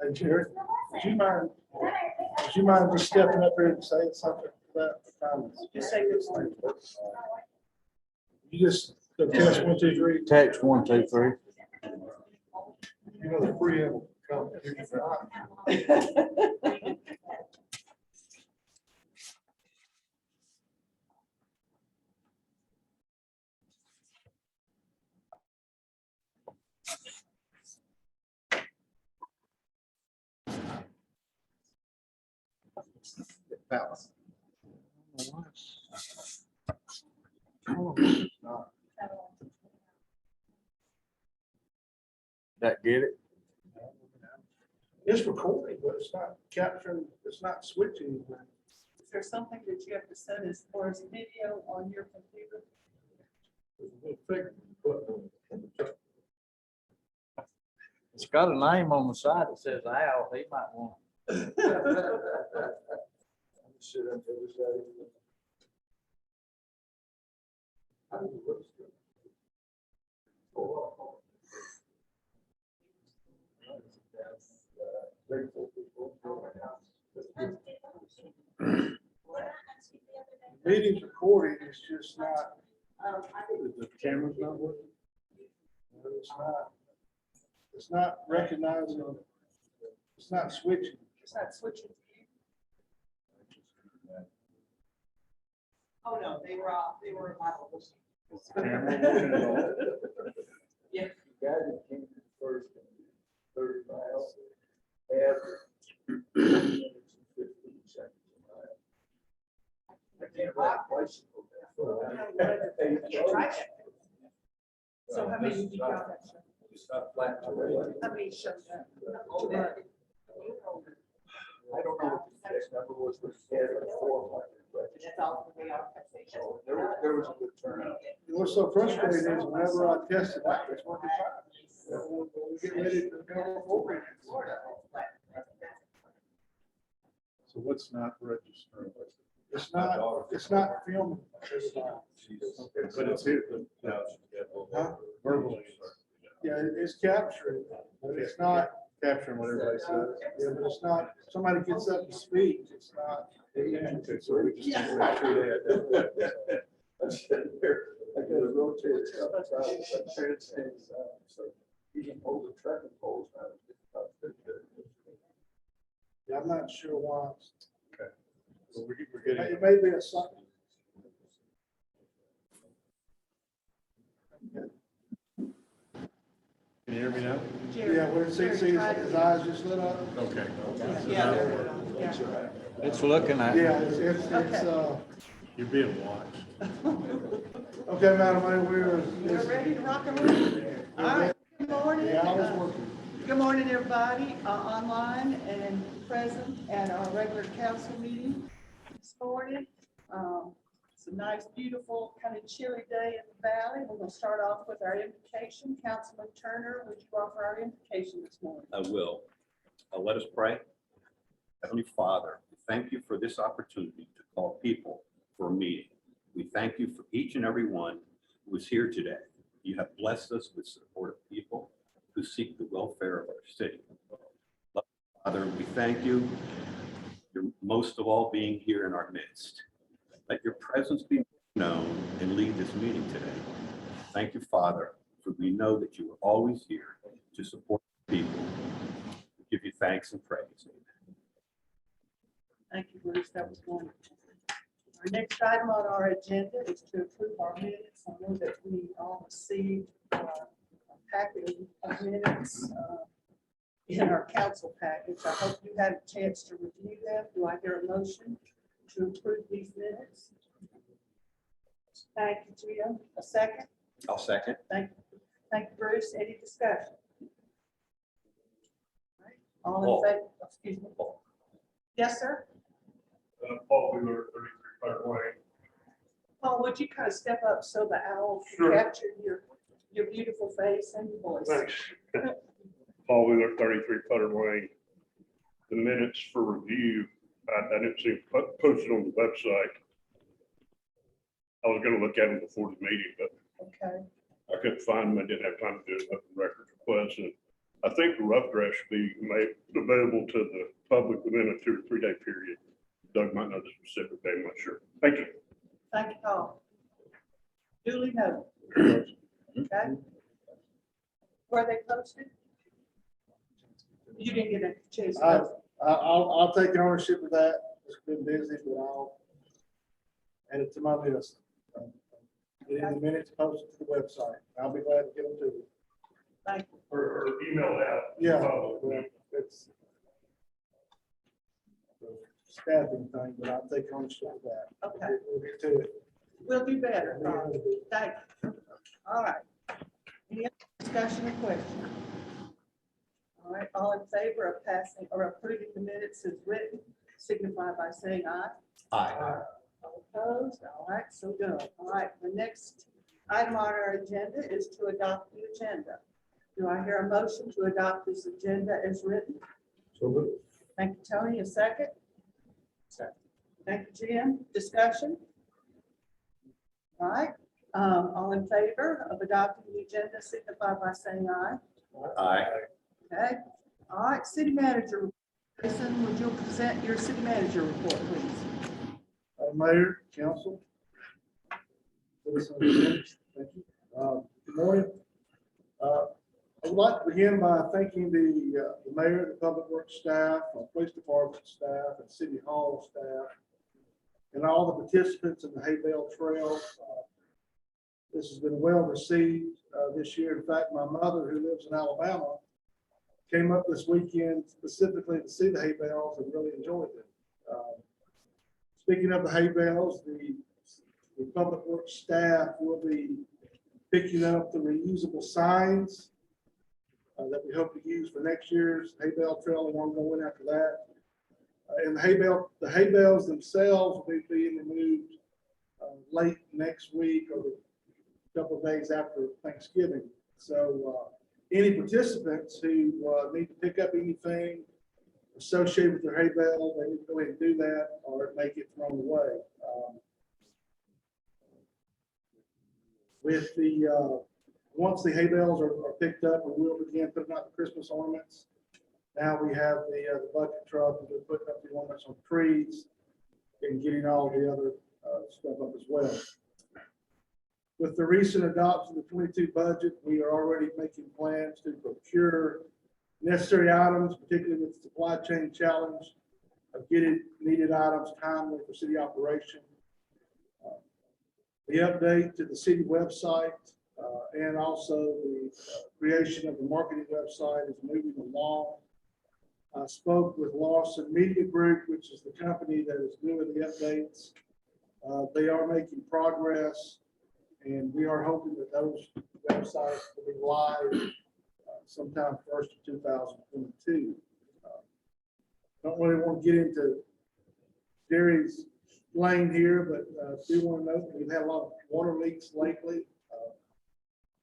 Hey, Jared, would you mind just stepping up here and saying something about the comments? Just say this one. You just go test 1, 2, 3. Text 1, 2, 3. You know the preamble come. Balance. That get it? It's recording, but it's not capturing, it's not switching. Is there something that you have to set as far as video on your computer? It's got a name on the side that says Al. He might want. Meeting's recording, it's just not. The camera's not working. It's not recognizing, it's not switching. It's not switching to you? Oh, no, they were off. They were not. Yeah. Guy that came first and 30 miles, average 15 seconds. I can't ride bicycle. So how many did you got? It's not flat. How many showed up? I don't know what the next number was, but it's had like 400. But there was a good turnout. What's so frustrating is whenever I test it, it's working fine. When we get ready to go forward. So what's not registered? It's not filming. But it's here. Huh? Verbally. Yeah, it's capturing, but it's not, Capturing what everybody says. yeah, but it's not, somebody gets up and speaks, it's not. Okay, so we just need to make sure that. I'm sitting here, I got a rotator cuff, so you can hold the tracking poles. Yeah, I'm not sure why. So we're getting. It may be a something. Can you hear me now? Yeah, where it sees his eyes just lit up. Okay. Yeah. Yeah. It's looking at. Yeah, it's, You're being watched. okay, Madam Mayor, We're ready to rock and roll. All right, good morning. Yeah, I was working. Good morning, everybody, online and present at our regular council meeting this morning. It's a nice, beautiful, kind of chilly day in the valley. We're going to start off with our invocation. Councilman Turner, would you offer our invocation this morning? I will. Let us pray. Heavenly Father, we thank you for this opportunity to call people for a meeting. We thank you for each and every one who is here today. You have blessed us with supportive people who seek the welfare of our city. Father, we thank you. You're most of all being here in our midst. Let your presence be known and lead this meeting today. Thank you, Father, for we know that you are always here to support people. We give you thanks and praise. Thank you, Bruce. That was wonderful. Our next item on our agenda is to approve our minutes. I know that we all received a packet of minutes in our council package. I hope you had a chance to review them. Do I hear a motion to approve these minutes? Thank you, Jim. A second? I'll second. Thank you, Bruce. Any discussion? All in favor? Excuse me. Yes, sir. Paul Wheeler, 33 Fire Way. Paul, would you kind of step up so the owl can Sure. capture your your beautiful face and your voice. Thanks. Paul Wheeler, 33 Putter Lane. The minutes for review, I didn't see posted on the website. I was gonna look at them before the meeting, but Okay, I couldn't find them. I didn't have time to do an open records request. And I think the rough draft should be made available to the public within a 2 or 3 day period. Doug might know the specific day, I'm not sure. Thank you. thank you, Paul. Duly noted. Okay. Were they posted? You didn't get a chance. to post. I'll take ownership of that. It's been busy, but I'll add it to my list. Get in the minutes, post it to the website. I'll be glad to get them to you. Thank you. Or email out. Yeah, well, it's a staffing thing, but I'll take ownership of that. Okay, We'll get to it. we'll do better. Thank you. All right. Any other discussion or question? All right, all in favor of passing or approving the minutes as written, signify by saying aye. Aye. All opposed? All right, so done. All right, the next item on our agenda is to adopt the agenda. Do I hear a motion to adopt this agenda as written? So, Thank you, Tony. A second? Second. Thank you, Jim. Discussion? All right, all in favor of adopting the agenda, signify by saying aye. Aye. Okay, all right, city manager, Jason, would you present your city manager report, please? Mayor, council. Citizens, thank you. Good morning. I would like to begin by thanking the mayor, the public works staff, our police department staff, and city hall staff, and all the participants in the Hay Bale Trail. This has been well received this year. In fact, my mother, who lives in Alabama, came up this weekend specifically to see the hay bales and really enjoyed it. Speaking of the hay bales, the public works staff will be picking up the reusable signs that we hope to use for next year's hay bale trail and one going after that. And the hay bales themselves will be being removed late next week or a couple of days after Thanksgiving. So any participants who need to pick up anything associated with their hay bale, they need to go ahead and do that, or it may get thrown away. With the once the hay bales are picked up, we will begin putting out the Christmas ornaments. Now we have the bucket truck, and we're putting up the ornaments on trees and getting all the other stuff up as well. With the recent adoption of the 22 budget, we are already making plans to procure necessary items, particularly with the supply chain challenge of getting needed items timely for city operation. The update to the city website and also the creation of the marketing website is moving along. I spoke with Lawson Media Group, which is the company that is doing the updates. They are making progress, and we are hoping that those websites will be live sometime 1st of 2022. Don't really want to get into Jerry's lane here, but do want to note that we've had a lot of water leaks lately.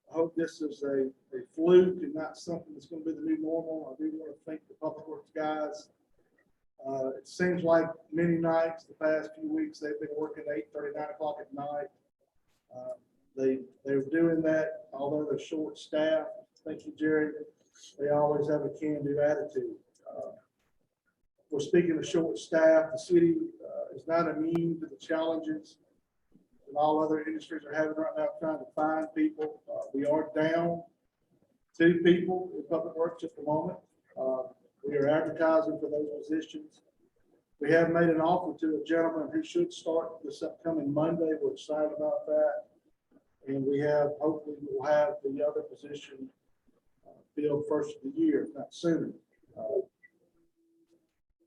I hope this is a fluke and not something that's going to be the new normal. I do want to thank the public works guys. It seems like many nights the past few weeks they've been working 8:30, 9 o'clock at night. They're doing that, although they're short staffed. Thank you, Jerry. They always have a can-do attitude. We're speaking of short staff. The city is not immune to the challenges that all other industries are having right now, trying to find people. We are down 2 people in public works at the moment. We are advertising for those positions. We have made an offer to a gentleman who should start this upcoming Monday. We're excited about that. And we have, hopefully we'll have the other position filled first of the year, if not sooner.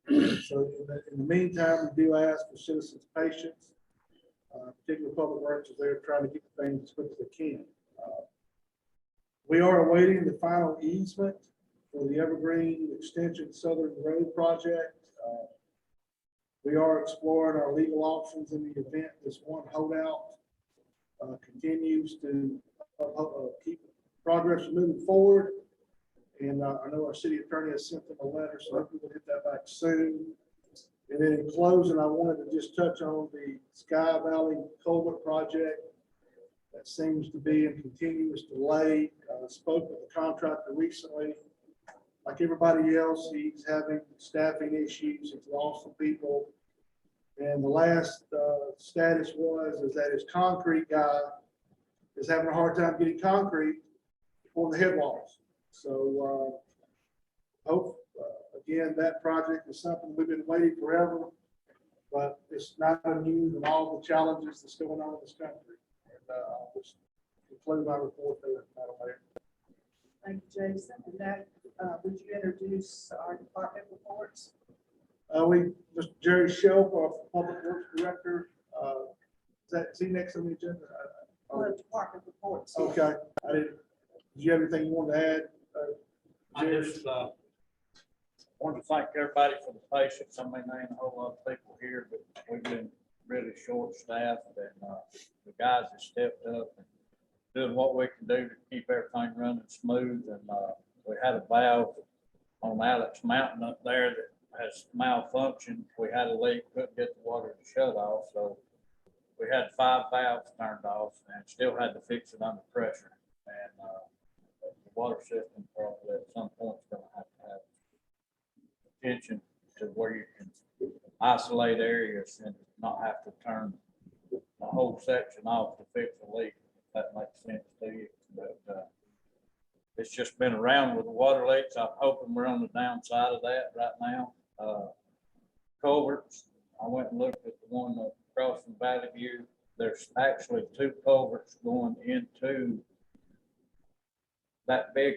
So in the meantime, we do ask for citizens' patience, particularly public works, as they're trying to get the things as quick as they can. We are awaiting the final easement for the Evergreen Extension Southern Road project. We are exploring our legal options in the event this one holdout continues to keep progress is moving forward. And I know our city attorney has sent them a letter, so hopefully we'll get that back soon. And then in closing, I wanted to just touch on the Sky Valley Culvert project that seems to be in continuous delay. Spoke with the contractor recently. Like everybody else, he's having staffing issues. He's lost some people. And the last status is that his concrete guy is having a hard time getting concrete for the head walls. So hope, again, that project is something we've been waiting forever, but it's not immune to all the challenges that's going on in this country. And I'll just conclude my report there, Madam Mayor. Thank you, Jason. And that, would you introduce our department reports? Mr. Jerry Shelp, our Public Works Director, is he next on the agenda? Department reports. Okay, did you have anything you wanted to add? I just wanted to thank everybody for the patience. I mean, there ain't a whole lot of people here, but we've been really short staffed, and the guys have stepped up and doing what we can do to keep everything running smooth. And we had a valve on Alex Mountain up there that has malfunctioned. We had a leak, couldn't get the water to shut off, so we had 5 valves turned off and still had to fix it under pressure. And the water system probably at some point is going to have attention to where you can isolate areas and not have to turn the whole section off to fix a leak, if that makes sense to you. But it's just been around with the water leaks. I'm hoping we're on the downside of that right now. Culverts, I went and looked at the one across from Valley View. There's actually 2 culverts going into that big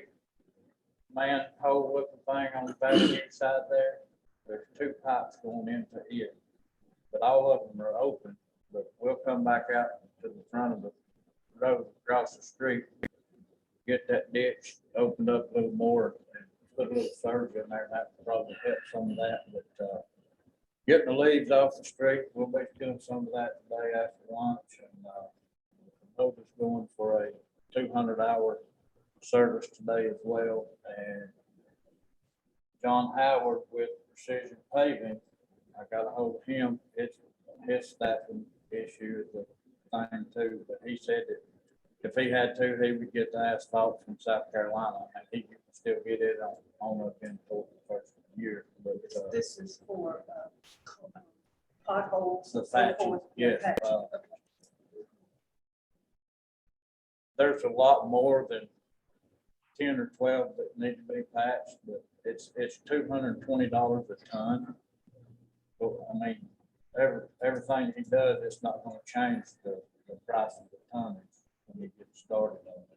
manhole looking thing on the Valley View side there. There's 2 pipes going into it, but all of them are open. But we'll come back out to the front of the road across the street, get that ditch opened up a little more and put a little surge in there. That will probably help some of that. But getting the leaves off the street, we'll be doing some of that today after lunch. And hope is going for a 200-hour service today as well. And John Howard with Precision Paving, I got a hold of him. It's his staffing issue is a thing too, but he said that if he had to, he would get the asphalt from South Carolina, and he could still get it on up in the first year. But This is for potholes. the patching, yes. There's a lot more than 10 or 12 that need to be patched, but it's $220 a ton. So, I mean, everything he does, it's not going to change the price of the tonnage when you get started on it.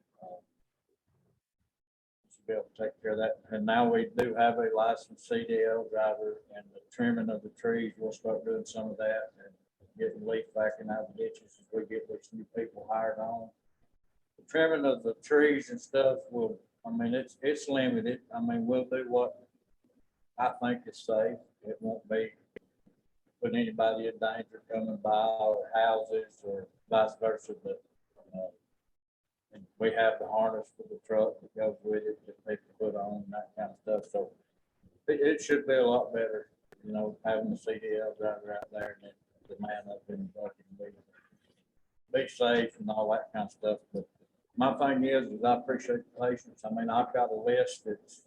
Be able to take care of that. And now we do have a licensed CDL driver, and the trimming of the trees, we'll start doing some of that and getting leaf backing out of the ditches as we get these new people hired on. The trimming of the trees and stuff will, I mean, it's limited. I mean, we'll do what I think is safe. It won't be putting anybody in danger coming by or houses or vice versa, but and we have the harness for the truck that goes with it that people put on and that kind of stuff. So it should be a lot better, you know, having the CDL driver out there and the man up in the bucket, be safe and all that kind of stuff. But my thing is I appreciate the patience. I mean, I've got a list that's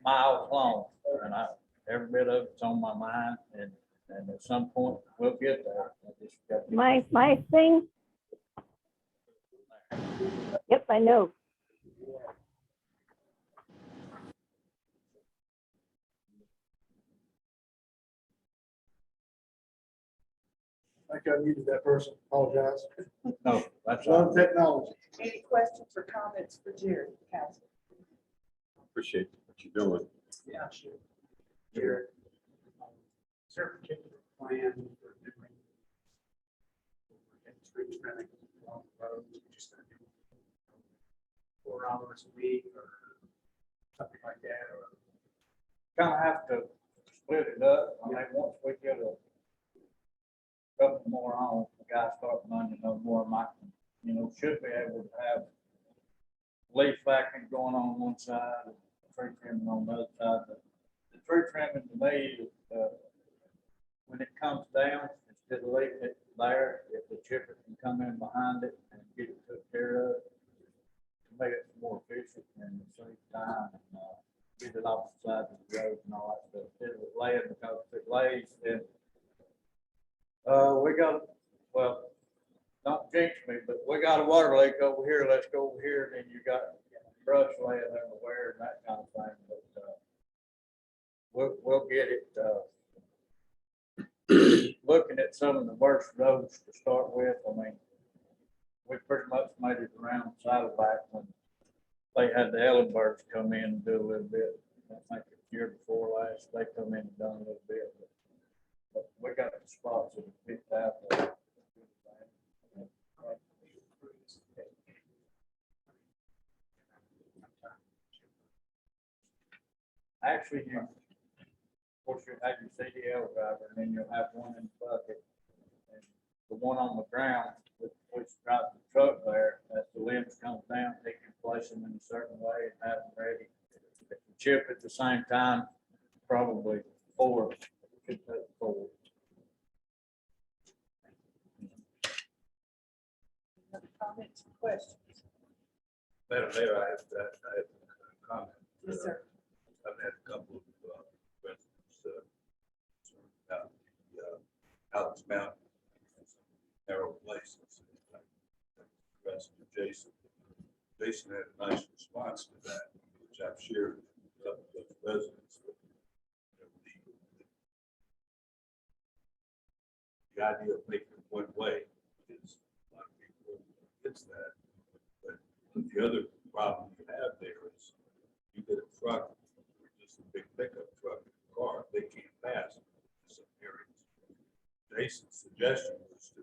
miles long, and every bit of it's on my mind, and at some point we'll get there. I just got to My thing. Yep, I know. I think I muted that person. Apologize. No, that's all. Love technology. Any questions or comments for Jerry, council? Appreciate what you're doing. Yeah, sure. Jared, is there a particular plan for doing? Street trimming along the road, you just gonna do 4 hours a week or something like that, or? Kind of have to split it up. I mean, once we get a couple more on, the guys start running, no more might, you know, should be able to have leaf vacuum going on one side, and tree trimming on the other side. The tree trimming to me, when it comes down, instead of leaving it there, if the chipper can come in behind it and get it took care of, to make it more efficient and save time and, get it off the side of the road and all that stuff. Instead of it laying, because if it lays, then, we got, well, don't jinx me, but we got a water leak over here, let's go over here, and then you got brush laying everywhere and that kind of thing, but, we'll get it, looking at some of the worst roads to start with. I mean, we pretty much made it around Saddleback when they had the Ellenbergs come in and do a little bit. I think the year before last, they come in and done a little bit, but we got the spots that are picked out. Actually, you, of course, you have your CDL driver, and then you'll have one in the bucket. And the one on the ground, which drives the truck there, as the limbs come down, they can place them in a certain way and have them ready. If you chip at the same time, probably four, could take four. Any other comments or questions? Madam Mayor, I have a comment. Yes, sir. I've had a couple of residents about the Alex Mountain, and some narrow places. Jason. Jason had a nice response to that, which I've shared with a couple of residents. The idea of making it one way is a lot of people against that. But the other problem you have there is you get a truck, just a big pickup truck, car, they can't pass in some areas. Jason's suggestion was to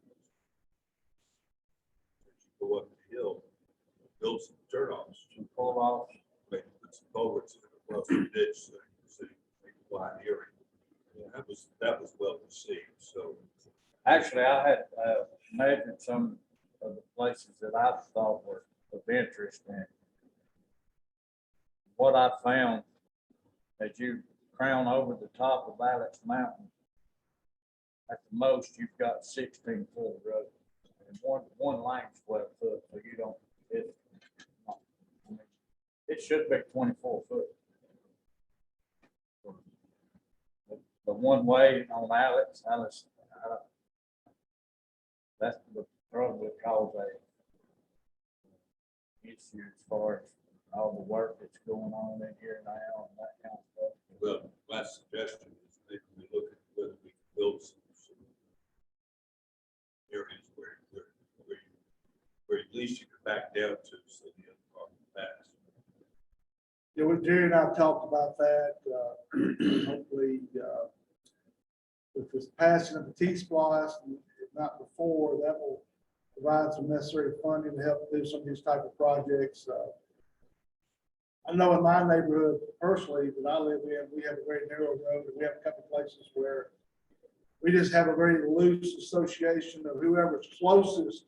go up the hill, build some turnoffs, Pull off. put some culverts across the ditch, so you can see a wide area. Yeah, that was well received, so. Actually, I had measured some of the places that I thought were of interest, and what I found, as you crown over the top of Alex Mountain, at the most, you've got 16 foot of road, and one lane's 12 foot, so you don't, it should be 24 foot. The one way on Alex, that's the probably cause a issue as far as all the work that's going on in here now and that kind of stuff. Well, my suggestion is maybe we look at whether we can build some areas where at least you can back down to, so the other car can pass. Yeah, with Jerry and I talked about that, hopefully, with this passing of the T-Splosh, if not before, that will provide some necessary funding to help do some of these type of projects. I know in my neighborhood personally that I live in, we have a very narrow road, and we have a couple places where we just have a very loose association of whoever's closest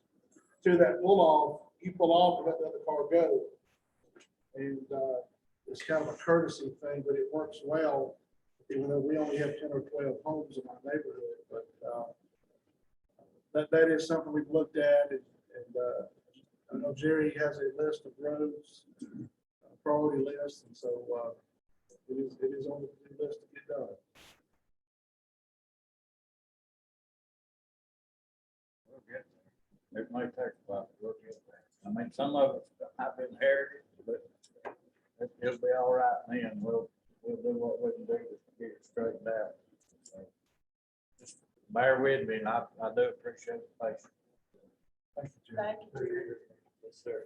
to that pull off, you pull off and let the other car go. And it's kind of a courtesy thing, but it works well, even though we only have 10 or 12 homes in our neighborhood. But that is something we've looked at, and I know Jerry has a list of roads, priority list, and so it is on the list to get done. We'll get there. It may take a while, we'll get there. I mean, some of it I've inherited, but it'll be all right then. We'll do what we can do to get it straightened out. So, just bear with me, and I do appreciate the patience. Thank you, Jerry. Thank you. Yes, sir.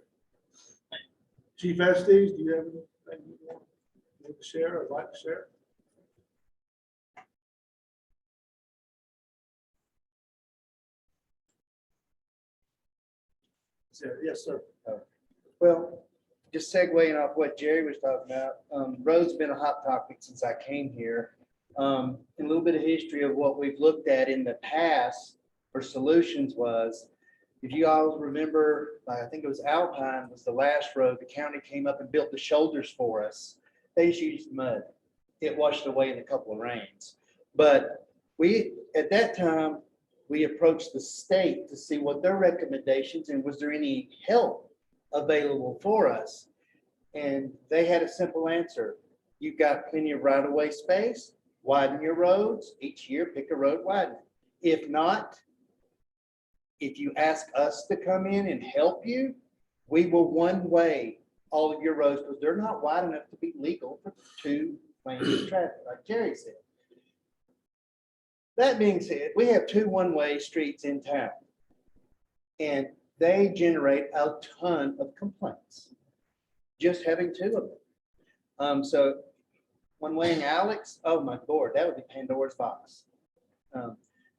Chief Estes, do you have anything you want to share or like to share? Yes, sir. Well, just segueing off what Jerry was talking about, road's been a hot topic since I came here. And a little bit of history of what we've looked at in the past for solutions was, If you all remember, I think it was Alpine was the last road, the county came up and built the shoulders for us. They just used mud. It washed away in a couple of rains. But at that time, we approached the state to see what their recommendations and was there any help available for us. And they had a simple answer. You've got plenty of right-of-way space, widen your roads, each year pick a road widen. If not, if you ask us to come in and help you, we will one-way all of your roads because they're not wide enough to be legal for 2 lanes of traffic, like Jerry said. That being said, we have 2 one-way streets in town, and they generate a ton of complaints, just having 2 of them. So one-way in Alex, oh my Lord, that would be Pandora's box.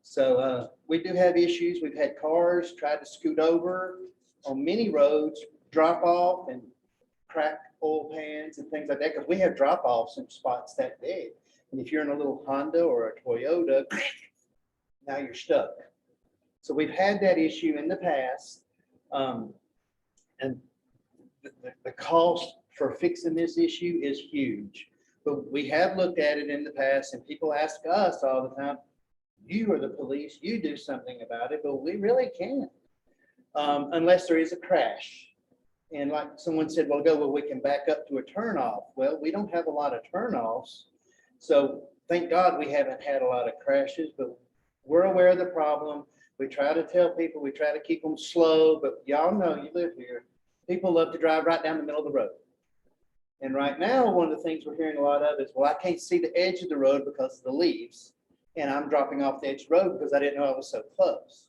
So we do have issues. We've had cars try to scoot over on many roads, drop off and crack oil pans and things like that, because we have drop-offs in spots that big. And if you're in a little Honda or a Toyota, now you're stuck. So we've had that issue in the past. And the cost for fixing this issue is huge. But we have looked at it in the past, and people ask us all the time, you are the police, you do something about it, but we really can't. Unless there is a crash. And like someone said, well, we can back up to a turnoff. Well, we don't have a lot of turnoffs. So thank God we haven't had a lot of crashes, but we're aware of the problem. We try to tell people, we try to keep them slow, but y'all know, you live here, people love to drive right down the middle of the road. And right now, one of the things we're hearing a lot of is, well, I can't see the edge of the road because of the leaves. And I'm dropping off the edge of the road because I didn't know I was so close.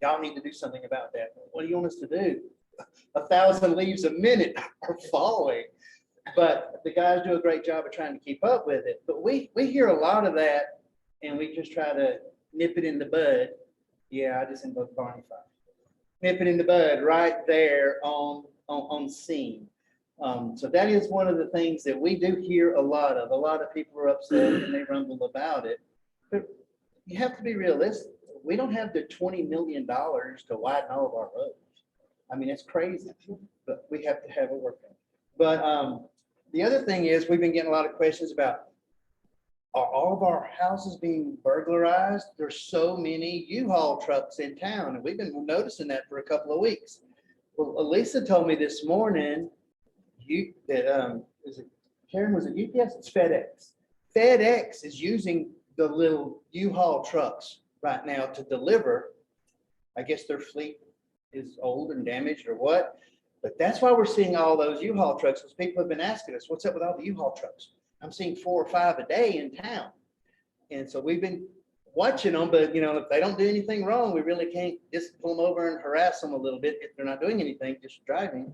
Y'all need to do something about that. What do you want us to do? 1,000 leaves a minute are falling. But the guys do a great job of trying to keep up with it. But we hear a lot of that, and we just try to nip it in the bud. Yeah, I just invoked Barney Fife. Nip it in the bud right there on scene. So that is one of the things that we do hear a lot of. A lot of people are upset and they rumble about it. But you have to be realistic. We don't have the $20 million to widen all of our roads. I mean, it's crazy, but we have to have it working. But the other thing is, we've been getting a lot of questions about, are all of our houses being burglarized? There's so many U-Haul trucks in town, and we've been noticing that for a couple of weeks. Well, Elisa told me this morning that is it Karen? Was it UPS? It's FedEx. FedEx is using the little U-Haul trucks right now to deliver. I guess their fleet is old and damaged or what, but that's why we're seeing all those U-Haul trucks, because people have been asking us, what's up with all the U-Haul trucks? I'm seeing 4 or 5 a day in town. And so we've been watching them, but you know, if they don't do anything wrong, we really can't just pull them over and harass them a little bit if they're not doing anything, just driving.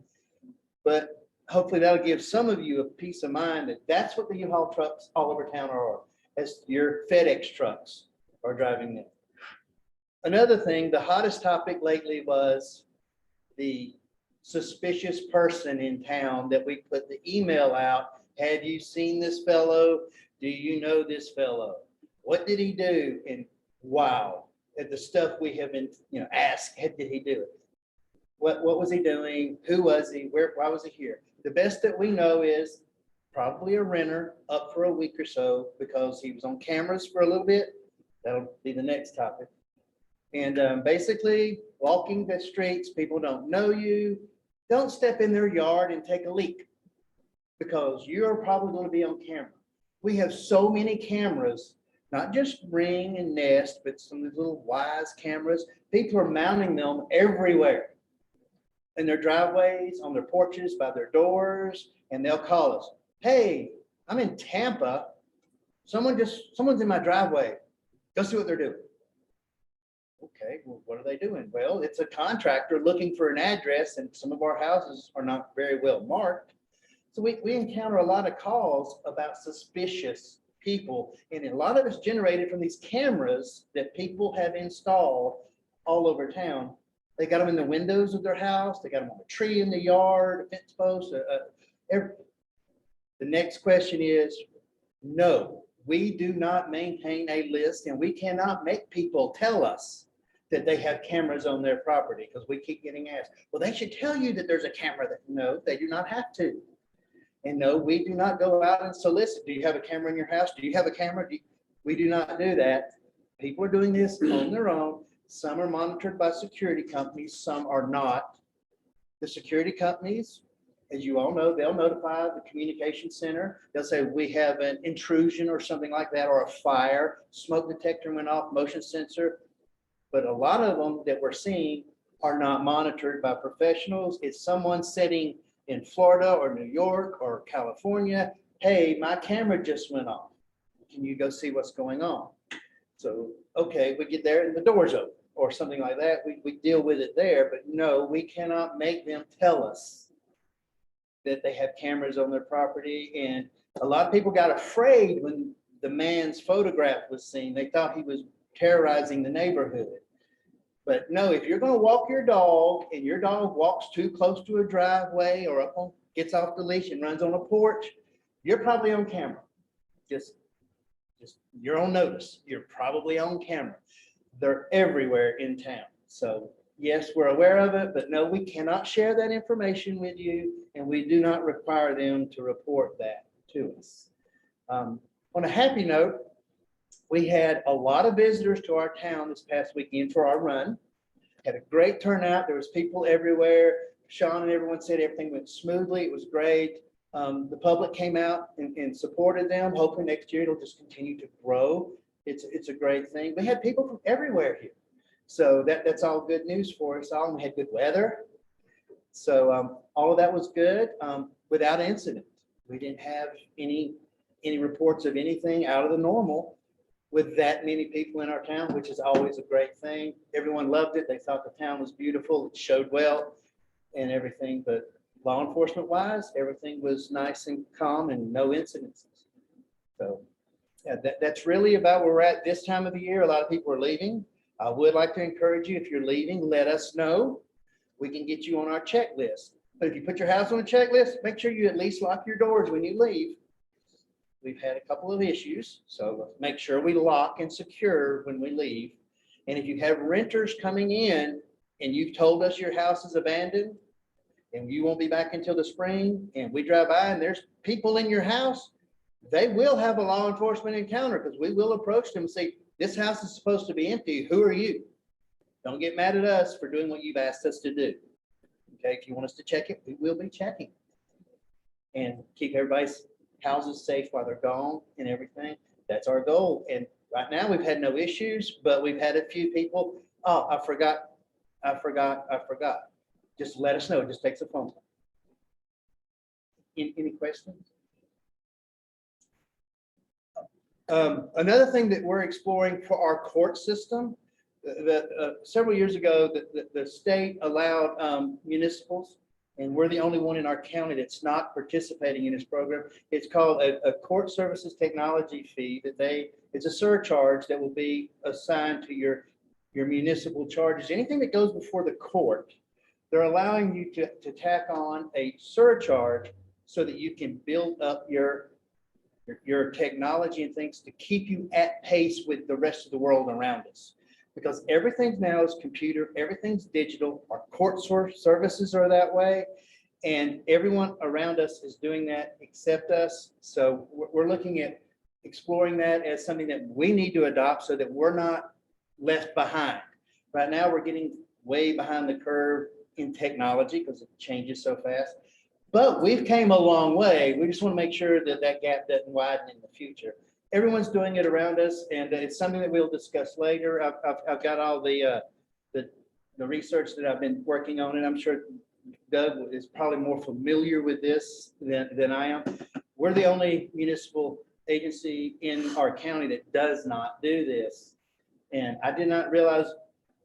But hopefully that'll give some of you a peace of mind that that's what the U-Haul trucks all over town are, as your FedEx trucks are driving them. Another thing, the hottest topic lately was the suspicious person in town that we put the email out. Have you seen this fellow? Do you know this fellow? What did he do? And wow, at the stuff we have been, asked, did he do it? What was he doing? Who was he? Why was he here? The best that we know is probably a renter up for a week or so because he was on cameras for a little bit. That'll be the next topic. And basically walking the streets, people don't know you. Don't step in their yard and take a leak because you're probably going to be on camera. We have so many cameras, not just Ring and Nest, but some of these little Wise cameras. People are mounting them everywhere in their driveways, on their porches, by their doors, and they'll call us. Hey, I'm in Tampa. Someone's in my driveway. Go see what they're doing. Okay, well, what are they doing? Well, it's a contractor looking for an address, and some of our houses are not very well marked. So we encounter a lot of calls about suspicious people, and a lot of it's generated from these cameras that people have installed all over town. They got them in the windows of their house. They got them on a tree in the yard, a fence post. The next question is, no, we do not maintain a list, and we cannot make people tell us that they have cameras on their property, because we keep getting asked, well, they should tell you that there's a camera. That no, they do not have to. And no, we do not go out and solicit. Do you have a camera in your house? Do you have a camera? We do not do that. People are doing this on their own. Some are monitored by security companies, some are not. The security companies, as you all know, they'll notify the communication center. They'll say, we have an intrusion or something like that, or a fire, smoke detector went off, motion sensor. But a lot of them that we're seeing are not monitored by professionals. It's someone sitting in Florida or New York or California. Hey, my camera just went off. Can you go see what's going on? So, okay, we get there and the door's open or something like that. We deal with it there, but no, we cannot make them tell us that they have cameras on their property. And a lot of people got afraid when the man's photograph was seen. They thought he was terrorizing the neighborhood. But no, if you're going to walk your dog and your dog walks too close to a driveway or gets off the leash and runs on a porch, you're probably on camera. Just you're on notice. You're probably on camera. They're everywhere in town. So yes, we're aware of it, but no, we cannot share that information with you, and we do not require them to report that to us. On a happy note, we had a lot of visitors to our town this past weekend for our run. Had a great turnout. There was people everywhere. Sean and everyone said everything went smoothly. It was great. The public came out and supported them. Hopefully next year it'll just continue to grow. It's a great thing. We had people from everywhere here. So that's all good news for us all. We had good weather. So all of that was good without incident. We didn't have any reports of anything out of the normal with that many people in our town, which is always a great thing. Everyone loved it. They thought the town was beautiful. It showed well and everything, but law enforcement wise, everything was nice and calm and no incidences. So yeah, that's really about where we're at this time of the year. A lot of people are leaving. I would like to encourage you, if you're leaving, let us know. We can get you on our checklist. But if you put your house on a checklist, make sure you at least lock your doors when you leave. We've had a couple of issues, so make sure we lock and secure when we leave. And if you have renters coming in and you've told us your house is abandoned and you won't be back until the spring, and we drive by and there's people in your house, they will have a law enforcement encounter, because we will approach them and say, this house is supposed to be empty. Who are you? Don't get mad at us for doing what you've asked us to do. Okay, if you want us to check it, we will be checking. And keep everybody's houses safe while they're gone and everything. That's our goal. And right now we've had no issues, but we've had a few people, oh, I forgot. Just let us know. It just takes a phone call. Any questions? Another thing that we're exploring for our court system, several years ago, the state allowed municipals, and we're the only one in our county that's not participating in this program. It's called a court services technology fee it's a surcharge that will be assigned to your municipal charges. Anything that goes before the court, they're allowing you to tack on a surcharge so that you can build up your technology and things to keep you at pace with the rest of the world around us. Because everything now is computer, everything's digital, our court services are that way, and everyone around us is doing that except us. So we're looking at exploring that as something that we need to adopt so that we're not left behind. Right now, we're getting way behind the curve in technology because it changes so fast. But we've came a long way. We just want to make sure that that gap doesn't widen in the future. Everyone's doing it around us, and it's something that we'll discuss later. I've got all the research that I've been working on, and I'm sure Doug is probably more familiar with this than I am. We're the only municipal agency in our county that does not do this. And I did not realize,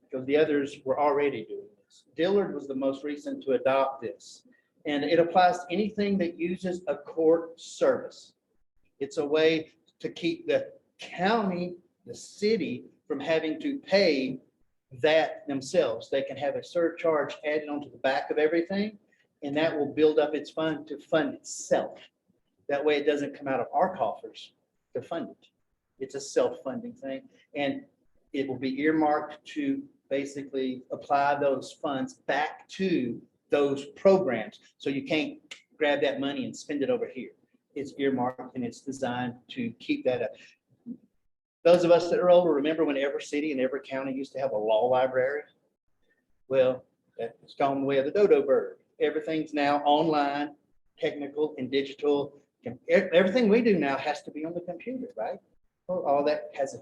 because the others were already doing this. Dillard was the most recent to adopt this. And it applies to anything that uses a court service. It's a way to keep the county, the city, from having to pay that themselves. They can have a surcharge added onto the back of everything, and that will build up its fund to fund itself. That way it doesn't come out of our coffers to fund it. It's a self-funding thing, and it will be earmarked to basically apply those funds back to those programs. So you can't grab that money and spend it over here. It's earmarked and it's designed to keep that up. Those of us that are older, remember when every city and every county used to have a law library? Well, that's gone the way of the dodo bird. Everything's now online, technical and digital. Everything we do now has to be on the computer, right? Well, all that has a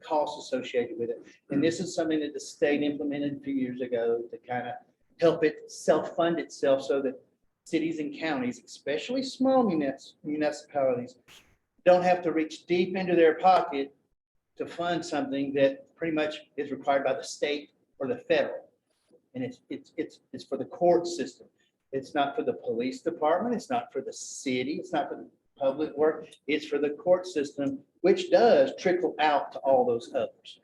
cost associated with it. And this is something that the state implemented a few years ago to kind of help it self-fund itself so that cities and counties, especially small municipalities, don't have to reach deep into their pocket to fund something that pretty much is required by the state or the federal. And it's for the court system. It's not for the police department. It's not for the city. It's not for the public work. It's for the court system, which does trickle out to all those others.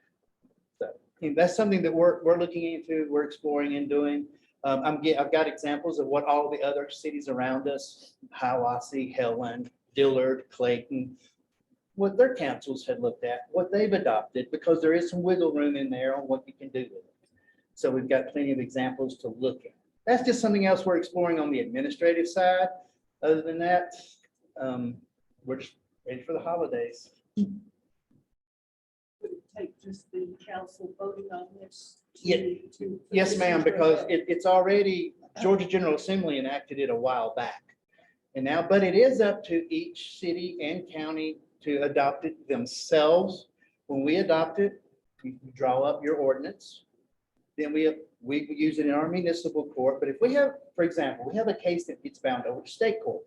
So that's something that we're looking into, we're exploring and doing. I've got examples of what all the other cities around us, Hiawassee, Helen, Dillard, Clayton, what their councils had looked at, what they've adopted, because there is some wiggle room in there on what you can do with it. So we've got plenty of examples to look at. That's just something else we're exploring on the administrative side. Other than that, we're just ready for the holidays. Would it take just the council voting on this? Yeah. Yes, ma'am, because it's already, Georgia General Assembly enacted it a while back. And now, but it is up to each city and county to adopt it themselves. When we adopt it, you draw up your ordinance. Then we use it in our municipal court. But if we have, for example, we have a case that gets bound over to state court.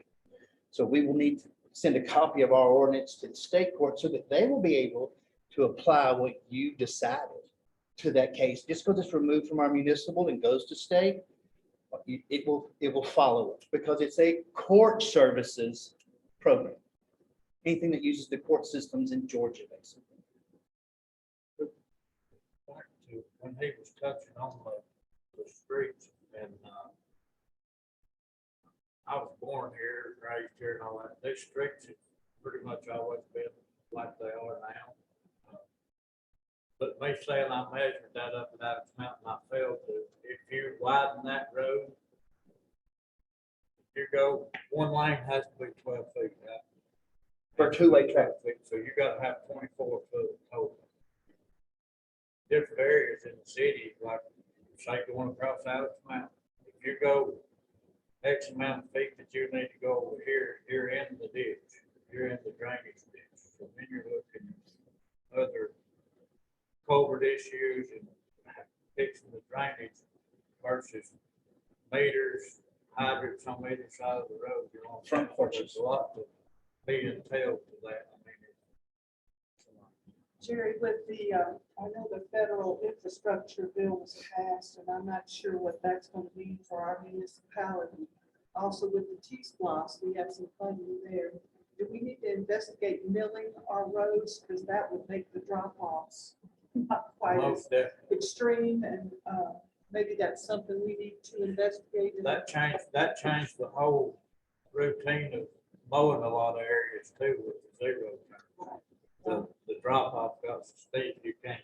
So we will need to send a copy of our ordinance to the state court so that they will be able to apply what you decided to that case. Just because it's removed from our municipal and goes to state, it will follow it because it's a court services program. Anything that uses the court systems in Georgia, basically. Back to when he was touching on the streets and I was born here, raised here and all that. These streets have pretty much always been like they are now. But me saying I measured that up at Adams Mountain, I failed to. If you widen that road, you go, one lane has to be 12 feet, right? For two-way traffic. So you gotta have 24 foot total. Different areas in the city, like say going across Adams Mountain, if you go X amount of feet that you need to go over here, you're in the ditch, you're in the drainage ditch. So then you're looking at other culvert issues and fixing the drainage versus meters, hydrants on either side of the road. You know, Front porches. there's a lot to be entailed to that. I mean, Jerry, with the, I know the federal infrastructure bill was passed, and I'm not sure what that's going to mean for our municipality. Also with the T-Splosh, we have some funding there. Do we need to investigate milling our roads? Because that would make the drop-offs not quite as most definitely. extreme, and maybe that's something we need to investigate. That changed the whole routine of mowing a lot of areas too with the zero turn. The drop off got so steep, you can't,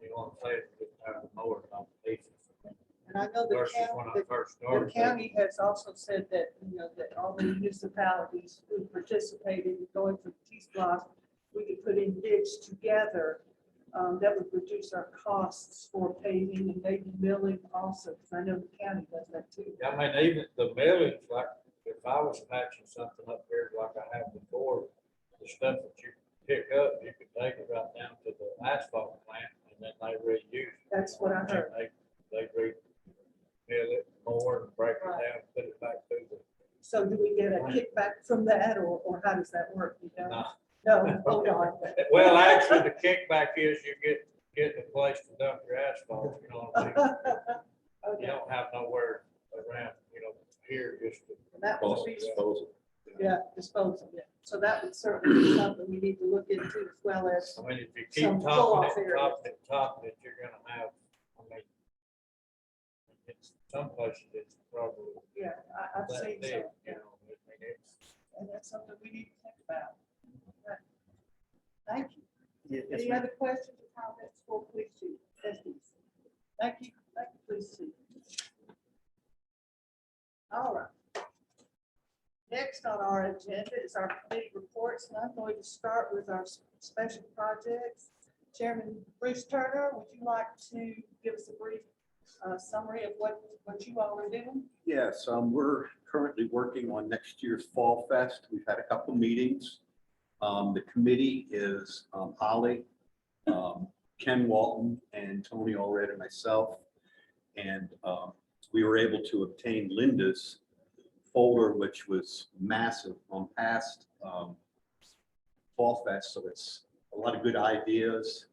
you know what I'm saying, just have the mower on the pieces. And I know the Versus when I county, first the started. county has also said that, you know, that all the municipalities who participated in going for T-Splosh, we could put in bids together that would reduce our costs for paving and maybe milling also, because I know the county does that too. I mean, even the millings, like if I was patching something up here like I have before, the stuff that you pick up, you could take it right down to the asphalt plant and then they reuse it. That's what I heard. They re-mill it more and break it down, put it back through the. So do we get a kickback from that, or how does that work? You know? No. No, hold on. Well, actually, the kickback is you get the place to dump your asphalt, you know what I mean? You Okay, don't have nowhere around, you know, here just to. and that would be, Disposal. yeah, disposal, yeah. So that would certainly be something we need to look into, as well as, I mean, if you keep Some topping pull-off it, areas. topping it, you're gonna have, I mean, it's some places it's probably yeah, I've that seen big, some, you yeah, know, I mean, it's. and that's something we need to think about. Right. Thank you. Yes, Any ma'am. other questions or comments for police chief? Trustees? Thank agenda is our committee reports, and I'm going to start with our special projects. Chairman Bruce Turner, would you like to give us a brief summary of what you all are doing? Yes, we're currently working on next year's Fall Fest. We've had a couple meetings. The committee is Holly, Ken Walton, and Tony Allred and myself. And we were able to obtain Linda's folder, which was massive on past Fall Fest. So it's a lot of good ideas.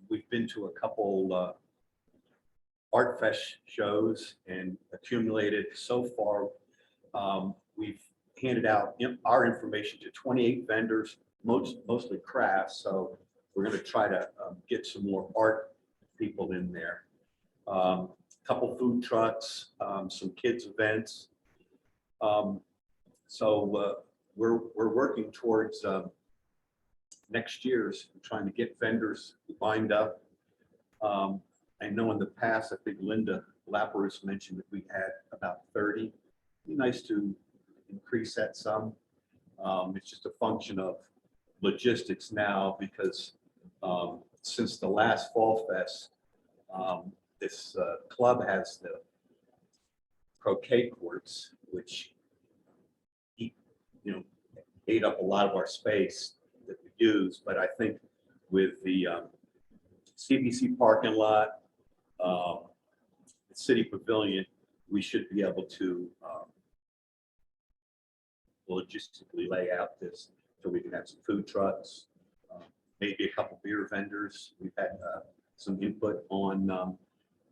We've been to a couple Art Fest shows and accumulated so far. We've handed out our information to 28 vendors, mostly crafts. So we're going to try to get some more art people in there. Couple food trucks, some kids events. So we're working towards next year's, trying to get vendors lined up. I know in the past, I think Linda Lapierus mentioned that we had about 30. It'd be nice to increase that some. It's just a function of logistics now because since the last Fall Fest, this club has the croquet courts, which ate up a lot of our space that we use. But I think with the CBC parking lot, the city pavilion, we should be able to logistically lay out this so we can have some food trucks, maybe a couple beer vendors. We've had some input on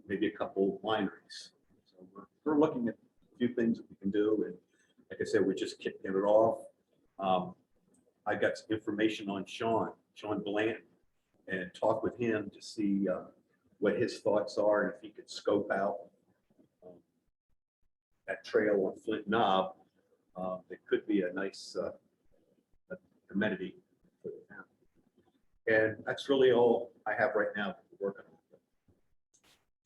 maybe a couple wineries. So we're looking at a few things that we can do. And like I said, we're just kicking it off. I got some information on Sean Bland, and talk with him to see what his thoughts are and if he could scope out that trail on Flint Knob. It could be a nice amenity for the town. And that's really all I have right now to work on.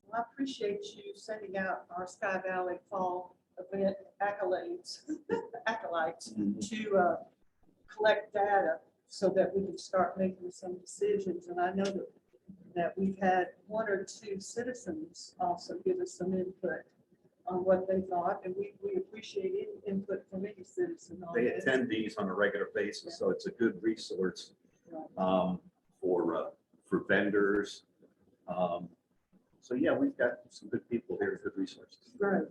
Well, I appreciate you sending out our Sky Valley Fall event acolytes to collect data so that we can start making some decisions. And I know that we've had one or two citizens also give us some input on what they thought, and we appreciate any input from any citizen. They attend these on a regular basis, so it's a good resource for vendors. So yeah, we've got some good people here, good resources. Great.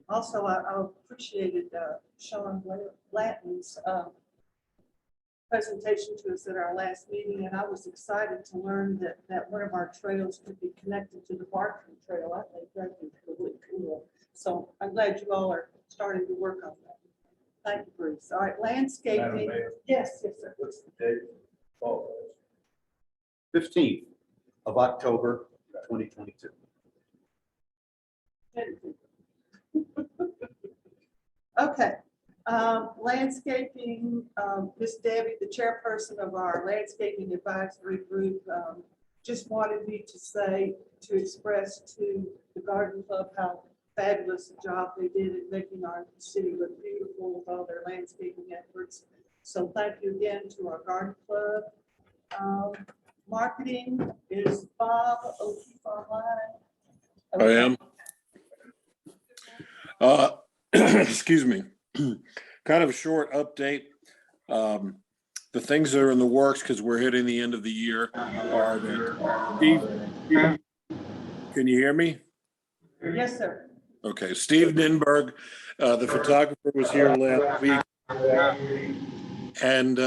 Also, I appreciated Sean Blanton's presentation to us at our last meeting, and I was excited to learn that one of our trails could be connected to the Barton Trail. I think that would be really cool. So I'm glad you all are starting to work on that. Thank you, Bruce. All right, landscaping. Madam Mayor? Yes, sir. What's the date? Fall 15th of October, 2022. Okay, landscaping, Miss Debbie, the chairperson of our landscaping advisory group, just wanted me to express to the Garden Club how fabulous a job they did in making our city look beautiful with all their landscaping efforts. So thank you again to our Garden Club. Marketing is Bob O'Keefe online. I am. Excuse me. Kind of a short update. The things that are in the works, because we're hitting the end of the year, are that Steve, can you hear me? Yes, sir. Okay, Steve Ninberg, the photographer, was here last week, and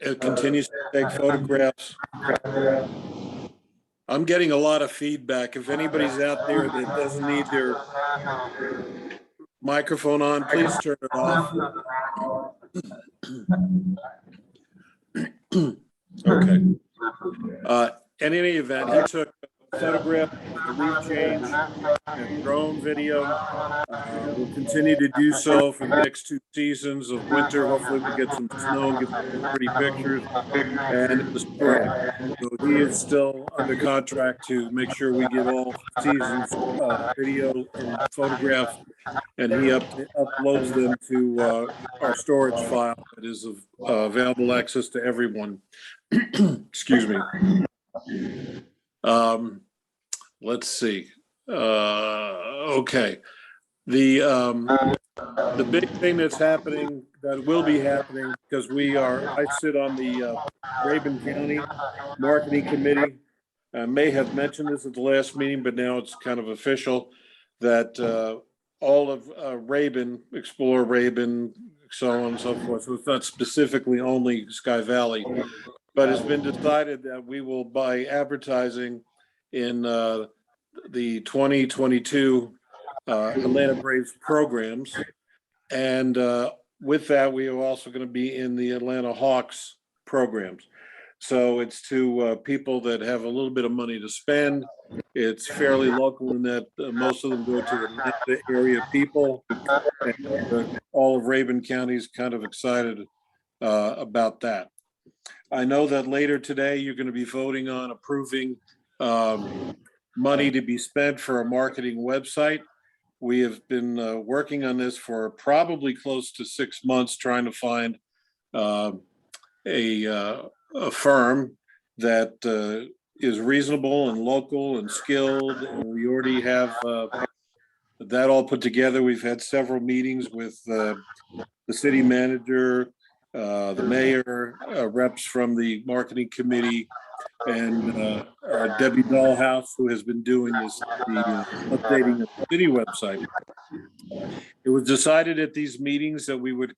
it continues to take photographs. I'm getting a lot of feedback. If anybody's out there that doesn't need their microphone on, please turn it off. Okay. In any event, he took photographs of the leaf change and drone video. We'll continue to do so for the next 2 seasons of winter. Hopefully we get some snow and get some pretty pictures, and in the spring. So he is still under contract to make sure we get all seasons video and photograph and he uploads them to our storage file that is of available access to everyone. Excuse me. Let's see. Okay. The big thing that's happening, that will be happening, because I sit on the Rabun County Marketing Committee. I may have mentioned this at the last meeting, but now it's kind of official that all of Rabun, Explore Rabun, so on and so forth. So it's not specifically only Sky Valley, but it's been decided that we will buy advertising in the 2022 Atlanta Braves programs. And with that, we are also going to be in the Atlanta Hawks programs. So it's to people that have a little bit of money to spend. It's fairly local in that most of them go to Atlanta area people. And all of Rabun County is kind of excited about that. I know that later today, you're going to be voting on approving money to be spent for a marketing website. We have been working on this for probably close to 6 months, trying to find a firm that is reasonable and local and skilled. And we already have that all put together. We've had several meetings with the city manager, the mayor, reps from the marketing committee, and Debbie Dollhouse, who has been doing the updating of the city website. It was decided at these meetings that we would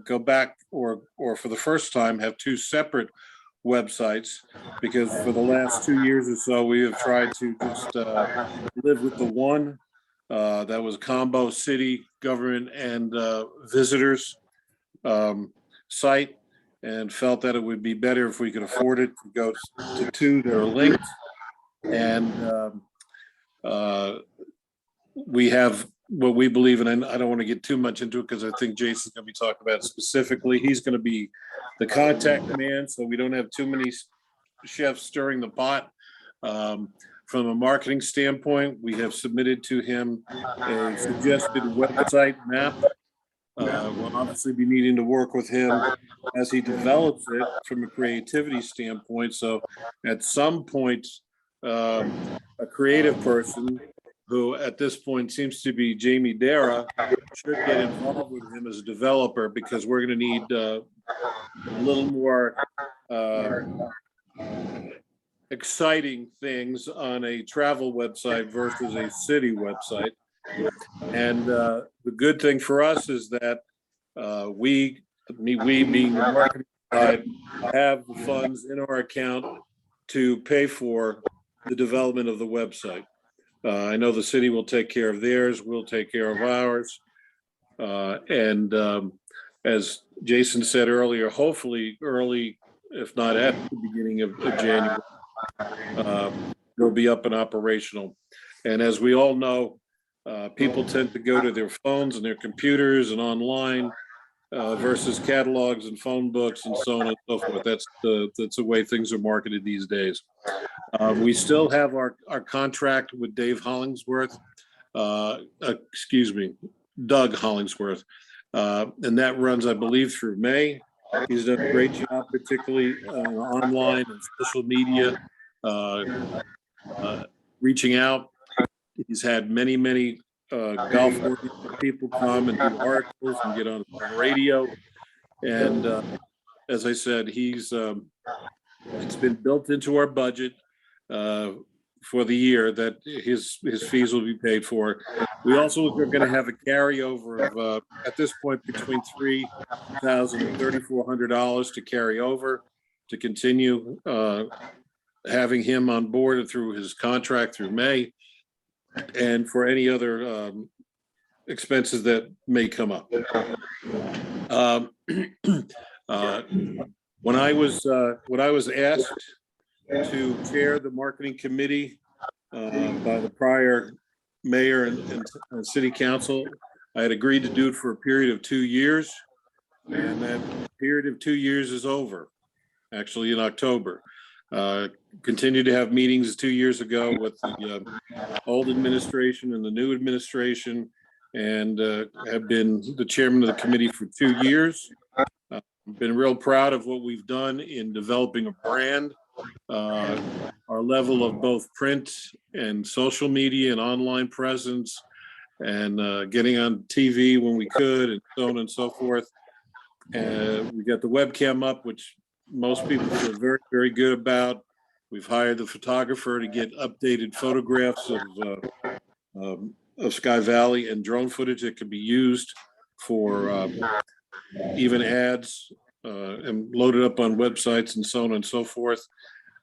go back, or for the first time, have two separate websites, because for the last 2 years or so, we have tried to just live with the one that was combo city government and visitors site, and felt that it would be better if we could afford it to go to two that are linked. And we have what we believe in, and I don't want to get too much into it because I think Jason's going to be talking about it specifically. He's going to be the contact man, so we don't have too many chefs stirring the pot. From a marketing standpoint, we have submitted to him a suggested website map. We'll obviously be needing to work with him as he develops it from a creativity standpoint. So at some point, a creative person, who at this point seems to be Jamie Dara, should get involved with him as a developer, because we're going to need a little more exciting things on a travel website versus a city website. And the good thing for us is that we being the marketing side, have the funds in our account to pay for the development of the website. I know the city will take care of theirs, we'll take care of ours. And as Jason said earlier, hopefully early, if not at the beginning of January, they'll be up and operational. And as we all know, people tend to go to their phones and their computers and online versus catalogs and phone books and so on and so forth. That's the way things are marketed these days. We still have our contract with Doug Hollingsworth, and that runs, I believe, through May. He's done a great job, particularly online and social media, reaching out. He's had many golf people come and do articles and get on radio. And as I said, it's been built into our budget for the year that his fees will be paid for. We also are going to have a carryover of at this point between $3,000 and $3,400 to carry over to continue having him on board through his contract through May, and for any other expenses that may come up. When I was asked to chair the marketing committee by the prior mayor and city council, I had agreed to do it for a period of 2 years, and that period of 2 years is over, actually in October. Continued to have meetings 2 years ago with the old administration and the new administration, and have been the chairman of the committee for 2 years. I've been real proud of what we've done in developing a brand. Our level of both print and social media and online presence, and getting on TV when we could, and so on and so forth. We got the webcam up, which most people feel very, very good about. We've hired the photographer to get updated photographs of Sky Valley and drone footage that can be used for even ads and loaded up on websites and so on and so forth.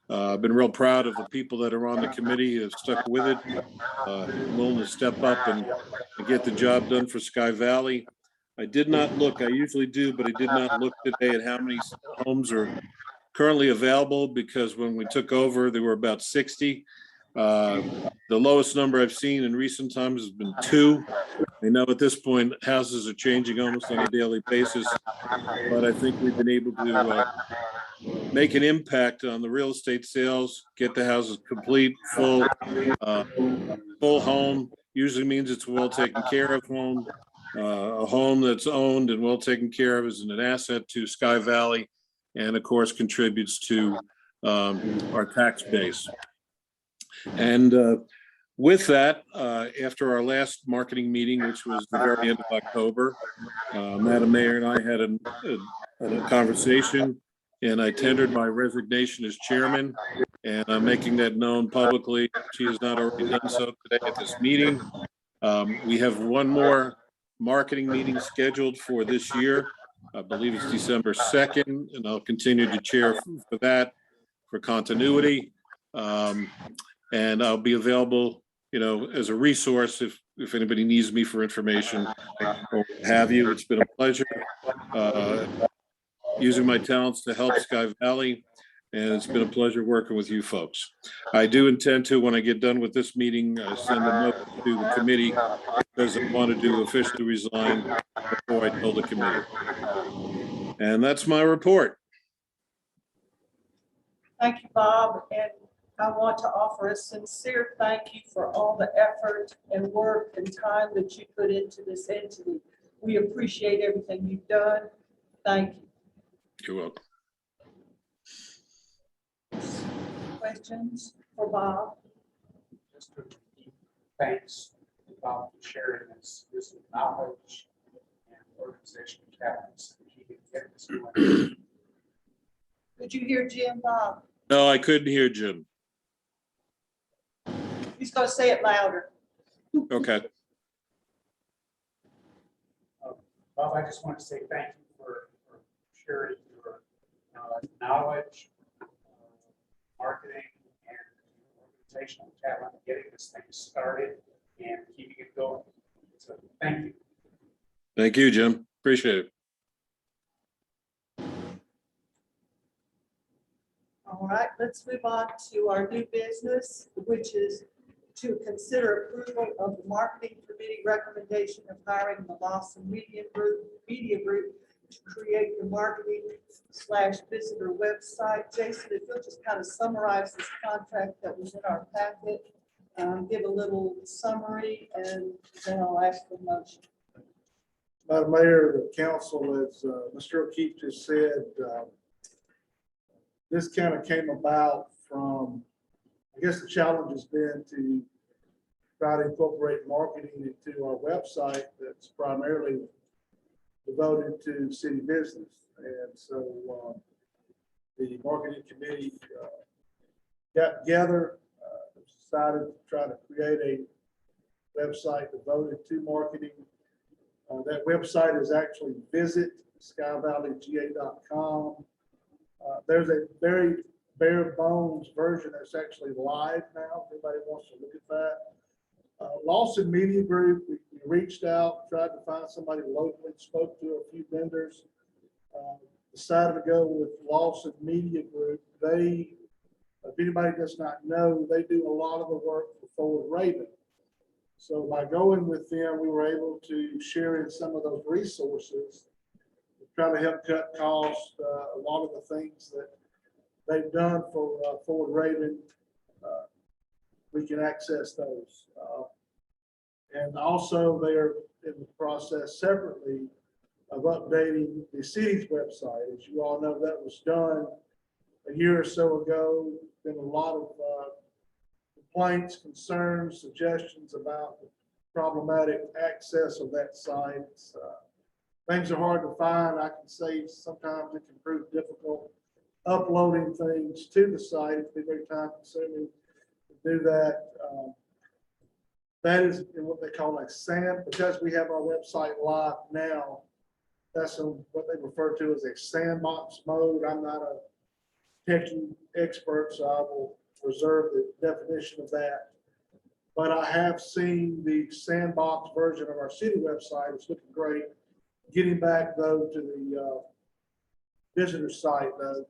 I've been real proud of the people that are on the committee who have stuck with it, willing to step up and get the job done for Sky Valley. I did not look, I usually do, but I did not look today at how many homes are currently available, because when we took over, there were about 60. The lowest number I've seen in recent times has been 2. I know at this point, houses are changing almost on a daily basis, but I think we've been able to make an impact on the real estate sales, get the houses complete, full home. Usually means it's a well taken care of home. A home that's owned and well taken care of is an asset to Sky Valley, and of course contributes to our tax base. And with that, after our last marketing meeting, which was the very end of October, Madam Mayor and I had a conversation, and I tendered my resignation as chairman, and I'm making that known publicly. She has not already done so today at this meeting. We have one more marketing meeting scheduled for this year. I believe it's December 2nd, and I'll continue to chair for that for continuity. And I'll be available, as a resource if anybody needs me for information or what have you. It's been a pleasure using my talents to help Sky Valley, and it's been a pleasure working with you folks. I do intend to, when I get done with this meeting, send a note to the committee, because I wanted to officially resign before I told the committee. And that's my report. Thank you, Bob, and I want to offer a sincere thank you for all the effort and work and time that you put into this entity. We appreciate everything you've done. Thank you. You're welcome. Questions for Bob? Just to thanks to Bob for sharing this knowledge and organizational talents that he can get this going. Did you hear Jim, Bob? No, I couldn't hear Jim. He's going to say it louder. Okay. Bob, I just want to say thank you for sharing your knowledge, marketing, and organizational talent, getting this thing started and keeping it going. So thank you. Thank you, Jim. Appreciate it. All right, let's move on to our new business, which is to consider approval of the marketing committee recommendation of hiring the Lawson Media Group to create the marketing/visitor website. Jason, if you'll just kind of summarize this contract that was in our packet, give a little summary, and then I'll ask for motion. Madam Mayor, the council, as Mr. O'Keefe just said, this kind of came about from, I guess the challenge has been to try to incorporate marketing into our website that's primarily devoted to city business. And so the marketing committee got together, decided to try to create a website devoted to marketing. That website is actually visit skyvalleyga.com. There's a very bare bones version that's actually live now. If anybody wants to look at that. Lawson Media Group, we reached out, tried to find somebody locally, spoke to a few vendors, decided to go with Lawson Media Group. They, if anybody does not know, they do a lot of the work for Forward Raven. So by going with them, we were able to share in some of those resources, try to help cut costs. A lot of the things that they've done for Forward Raven, we can access those. And also they are in the process separately of updating the city's website. As you all know, that was done a year or so ago. Been a lot of complaints, concerns, suggestions about the problematic access of that site. Things are hard to find. I can say sometimes it can prove difficult uploading things to the site. It can be very time consuming to do that. That is in what they call like sand, because we have our website live now. That's what they refer to as a sandbox mode. I'm not a techie expert, so I will reserve the definition of that. But I have seen the sandbox version of our city website. It's looking great. Getting back though to the visitor site though,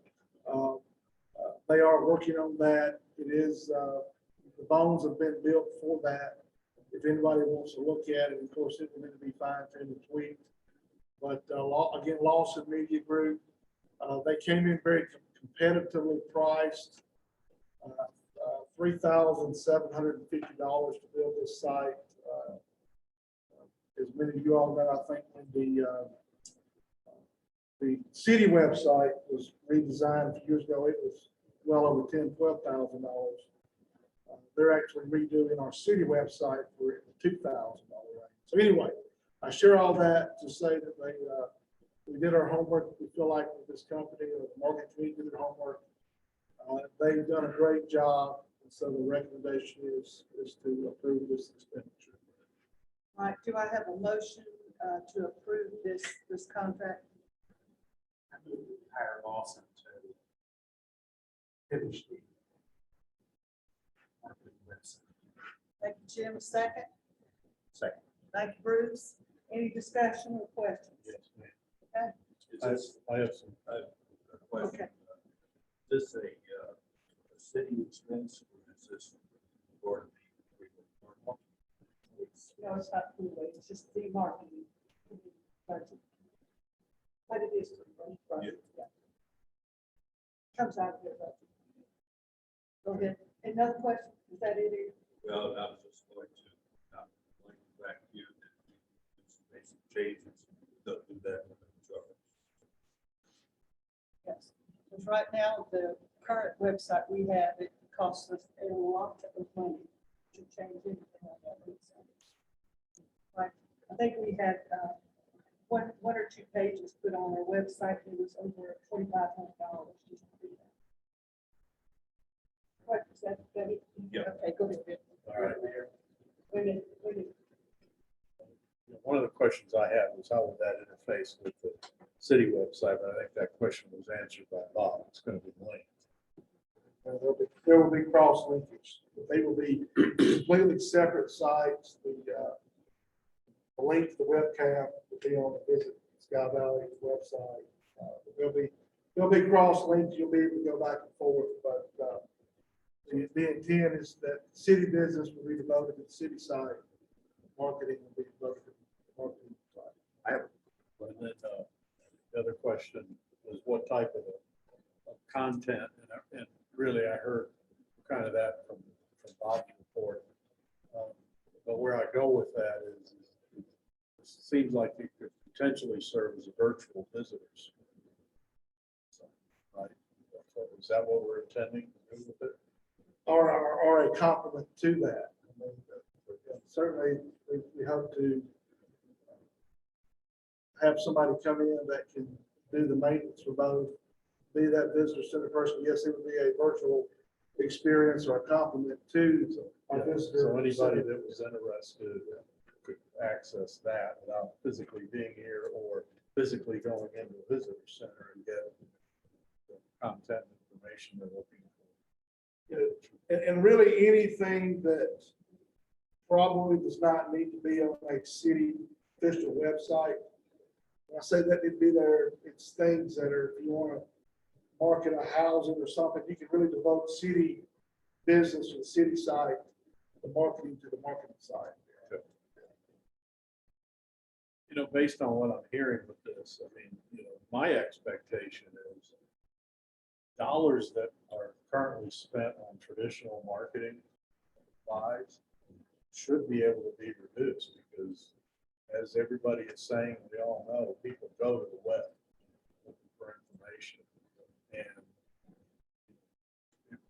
they are working on that. It is, the bones have been built for that. If anybody wants to look at it, of course, it will need to be fine-tuned and tweaked. But again, Lawson Media Group, they came in very competitively priced, $3,750 to build this site. As many of you all know, I think when the city website was redesigned a few years ago, it was well over $10,000–12,000. They're actually redoing our city website for $2,000 range. So anyway, I share all that to say that we did our homework. We feel like with this company or the market community did their homework. They've done a great job. And so the recommendation is to approve this expenditure. All right, do I have a motion to approve this contract? I move to hire Lawson to finish the marketing website. Thank you, Jim. A second. Second. Thank you, Bruce. Any discussion or questions? Yes, ma'am. Okay. I have some. I have a question. Okay. Is this a city expense or is this part of the? No, it's not food waste, it's just the marketing budget. But it is. Yeah. Comes out of your budget. Go ahead. Another question? Is that it? Well, I was just going to, link back to you, some basic changes, don't do that with the truck. Yes. Because right now, the current website we have, it costs us a lot of money to change anything on that website. Like, I think we had one or two pages put on our website, and it was over $2,500 just to do that. What is that, Betty? Yeah. Okay, go ahead. All right. Wait a minute. One of the questions I had was how would that interface with the city website? But I think that question was answered by Bob. It's going to be linked. There will be cross linkage. They will be completely separate sites. The link to the webcam will be on the Visit Sky Valley website. There'll be cross links. You'll be able to go back and forth, but the intent is that city business will be devoted to the city side. Marketing will be devoted to the marketing side. And then the other question was what type of content, and really I heard kind of that from Bob's report. But where I go with that is it seems like it could potentially serve as a virtual visitors. So, right? Is that what we're intending to do with it? Or a complement to that. I mean, certainly, we hope to have somebody come in that can do the maintenance for both, be that visitor center person. Yes, it would be a virtual experience or a complement to our visitor. So anybody that was interested could access that without physically being here or physically going into the visitor center and get the content information they're looking for. And really anything that probably does not need to be on a city official website. When I say that it'd be there, it's things that are, if you want to market a housing or something, you can really devote city business to the city side, the marketing to the marketing side. You know, based on what I'm hearing with this, I mean, my expectation is dollars that are currently spent on traditional marketing buys should be able to be reduced, because as everybody is saying, we all know, people go to the web looking for information. And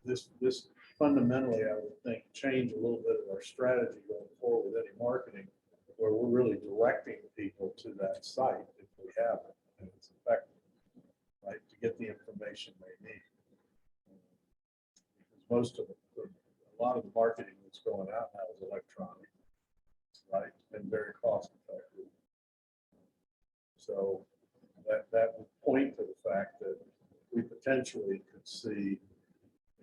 this fundamentally, I would think, change a little bit of our strategy going forward with any marketing, where we're really directing people to that site if we have it, and it's effective, right, to get the information they need. Because most of a lot of the marketing that's going out now is electronic, right, and very cost effective. So that would point to the fact that we potentially could see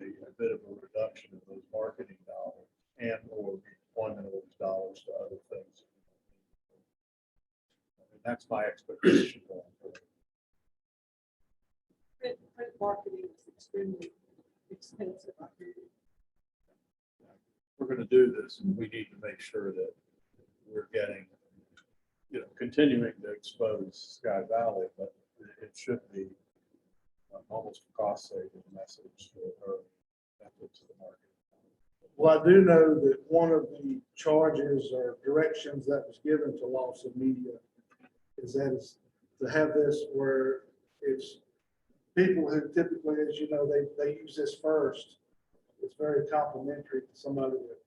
a bit of a reduction in those marketing dollars and or deployment of those dollars to other things. And that's my expectation going forward. Print marketing is extremely expensive. I hear you. We're going to do this, and we need to make sure that we're getting, continuing to expose Sky Valley, but it should be almost a cost saving message for her methods of the market. Well, I do know that one of the charges or directions that was given to Lawson Media is to have this where it's people who typically, as you know, they use this first. It's very complimentary to somebody that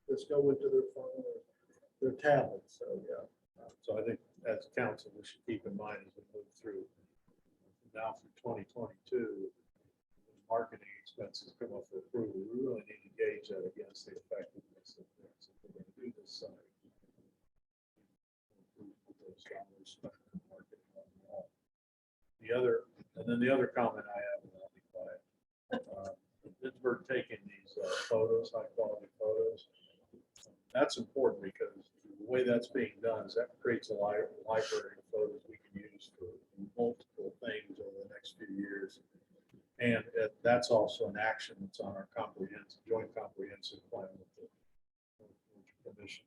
just go into their phone or their tablet. So, yeah. So I think as council, we should keep in mind as we move through now through 2022, marketing expenses come up for approval. We really need to gauge that against the effectiveness of this. If we're going to do this site, those dollars spent on marketing on the wall. The other comment I have, and I'll be quiet. Pittsburgh taking these photos, high quality photos. That's important because the way that's being done is that creates a library of photos we can use for multiple things over the next few years. And that's also an action that's on our joint comprehensive plan with the commission.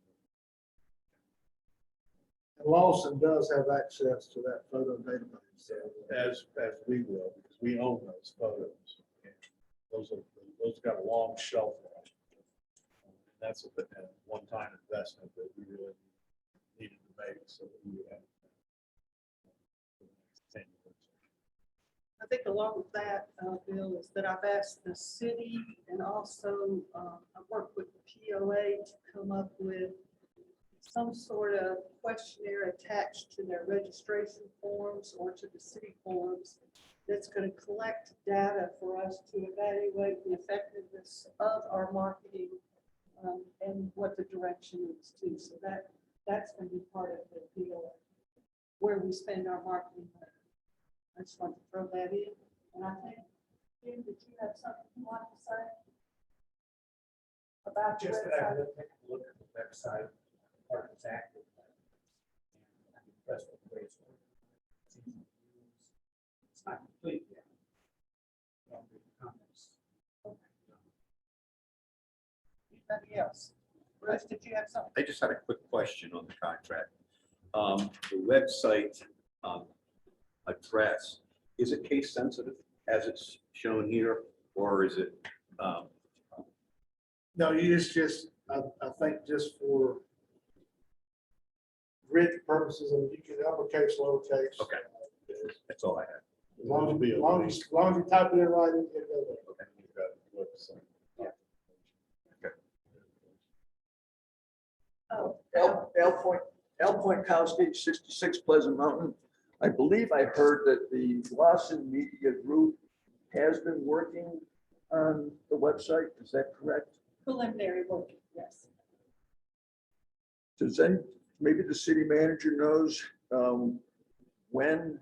And Lawson does have access to that photo database, so as we will, because we own those photos. And those got a long shelf life. That's a one-time investment that we really needed to make, so that we would have. I think along with that, Bill, is that I've asked the city and also I've worked with the POA to come up with some sort of questionnaire attached to their registration forms or to the city forms that's going to collect data for us to evaluate the effectiveness of our marketing and what the direction is too. So that's going to be part of the deal, where we spend our marketing money. I just want to throw that in. And I think, Jim, did you have something you want to say about the Just that I website? would take a look at the website, part it's active. And I'm impressed with the way it's working. It's easy to use. It's not complete yet. Comments. Anybody else? Bruce, did you have something? I just had a quick question on the contract. The website address, is it case sensitive as it's shown here, or is it? No, it's just, I think just for grid purposes, and you can uppercase, lowercase. Okay. That's all I had. As long as you type it in right, it goes there. Okay. You've got the website. Oh, L Point County, 66 Pleasant Mountain. I believe I heard that the Lawson Media Group has been working on the website. Is that correct? preliminary work, yes. Does any, maybe the city manager knows when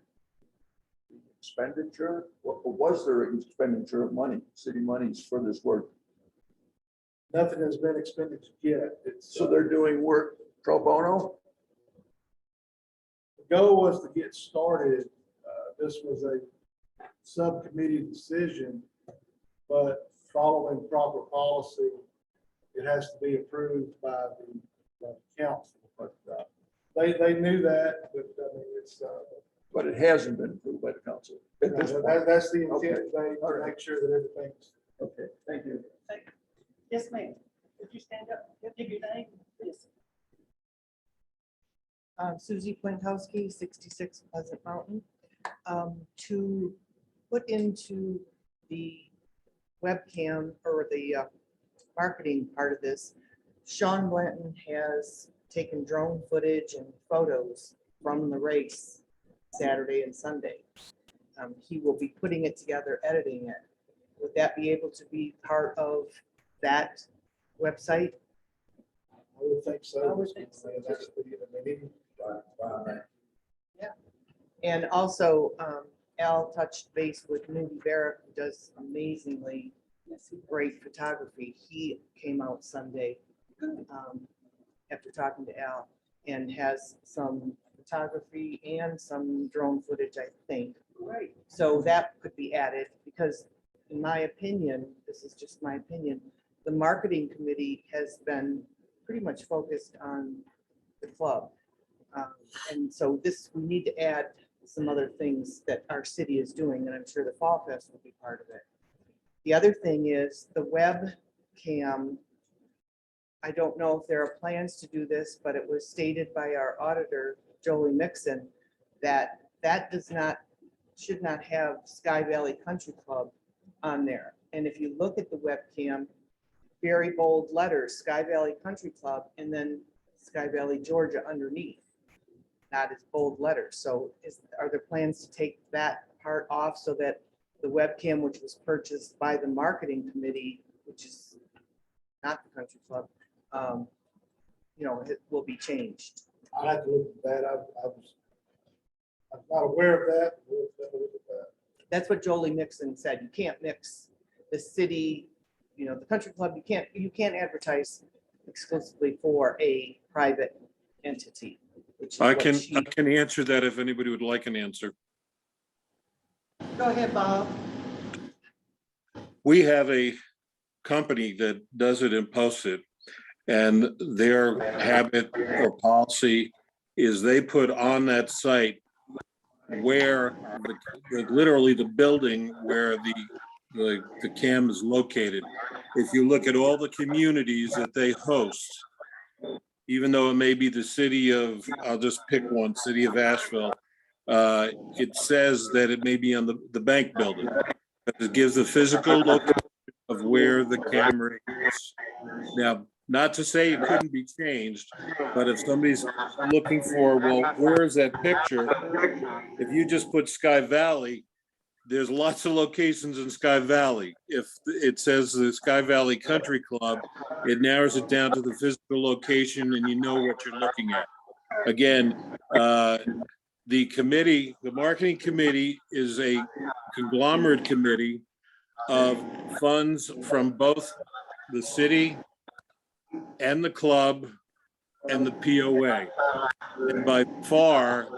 the expenditure, was there an expenditure of money, city monies for this work? Nothing has been expended yet. So they're doing work pro bono? The goal was to get started. This was a subcommittee decision, but following proper policy, it has to be approved by the council. But they knew that, but I mean, it's. But it hasn't been approved by the council at this point. That's the intent Okay. today, to make sure that everything's. Okay, thank you. Yes, ma'am. Would you stand up, give your name, please? Susie Plinkowski, 66 Pleasant Mountain. To put into the webcam or the marketing part of this, Sean Blanton has taken drone footage and photos from the race Saturday and Sunday. He will be putting it together, editing it. Would that be able to be part of that website? I would think so. I would think so. That's the- And also, Al touched base with Moody Barrett, who does amazingly great photography. He came out Sunday after talking to Al and has some photography and some drone footage, I think. Great. So that could be added because in my opinion, this is just my opinion, the marketing committee has been pretty much focused on the club. And so this, we need to add some other things that our city is doing, and I'm sure the Fall Fest will be part of it. The other thing is the webcam. I don't know if there are plans to do this, but it was stated by our auditor, Jolie Mixon, that that should not have Sky Valley Country Club on there. And if you look at the webcam, very bold letters, Sky Valley Country Club, and then Sky Valley, Georgia underneath, not as bold letters. So are there plans to take that part off so that the webcam, which was purchased by the marketing committee, which is not the country club, it will be changed? I have to look at that. I'm not aware of that. We'll have to look at that. That's what Jolie Mixon said. You can't mix the city, the country club. You can't advertise exclusively for a private entity. Which is I what can she- answer that if anybody would like an answer. Go ahead, Bob. We have a company that does it and posts it, and their habit or policy is they put on that site where literally the building where the cam is located. If you look at all the communities that they host, even though it may be the city of, I'll just pick one, city of Asheville, it says that it may be on the bank building. It gives the physical location of where the camera is. Now, not to say it couldn't be changed, but if somebody's looking for, well, where is that picture? If you just put Sky Valley, there's lots of locations in Sky Valley. If it says the Sky Valley Country Club, it narrows it down to the physical location and you know what you're looking at. Again, the marketing committee is a conglomerate committee of funds from both the city and the club and the POA. And by far,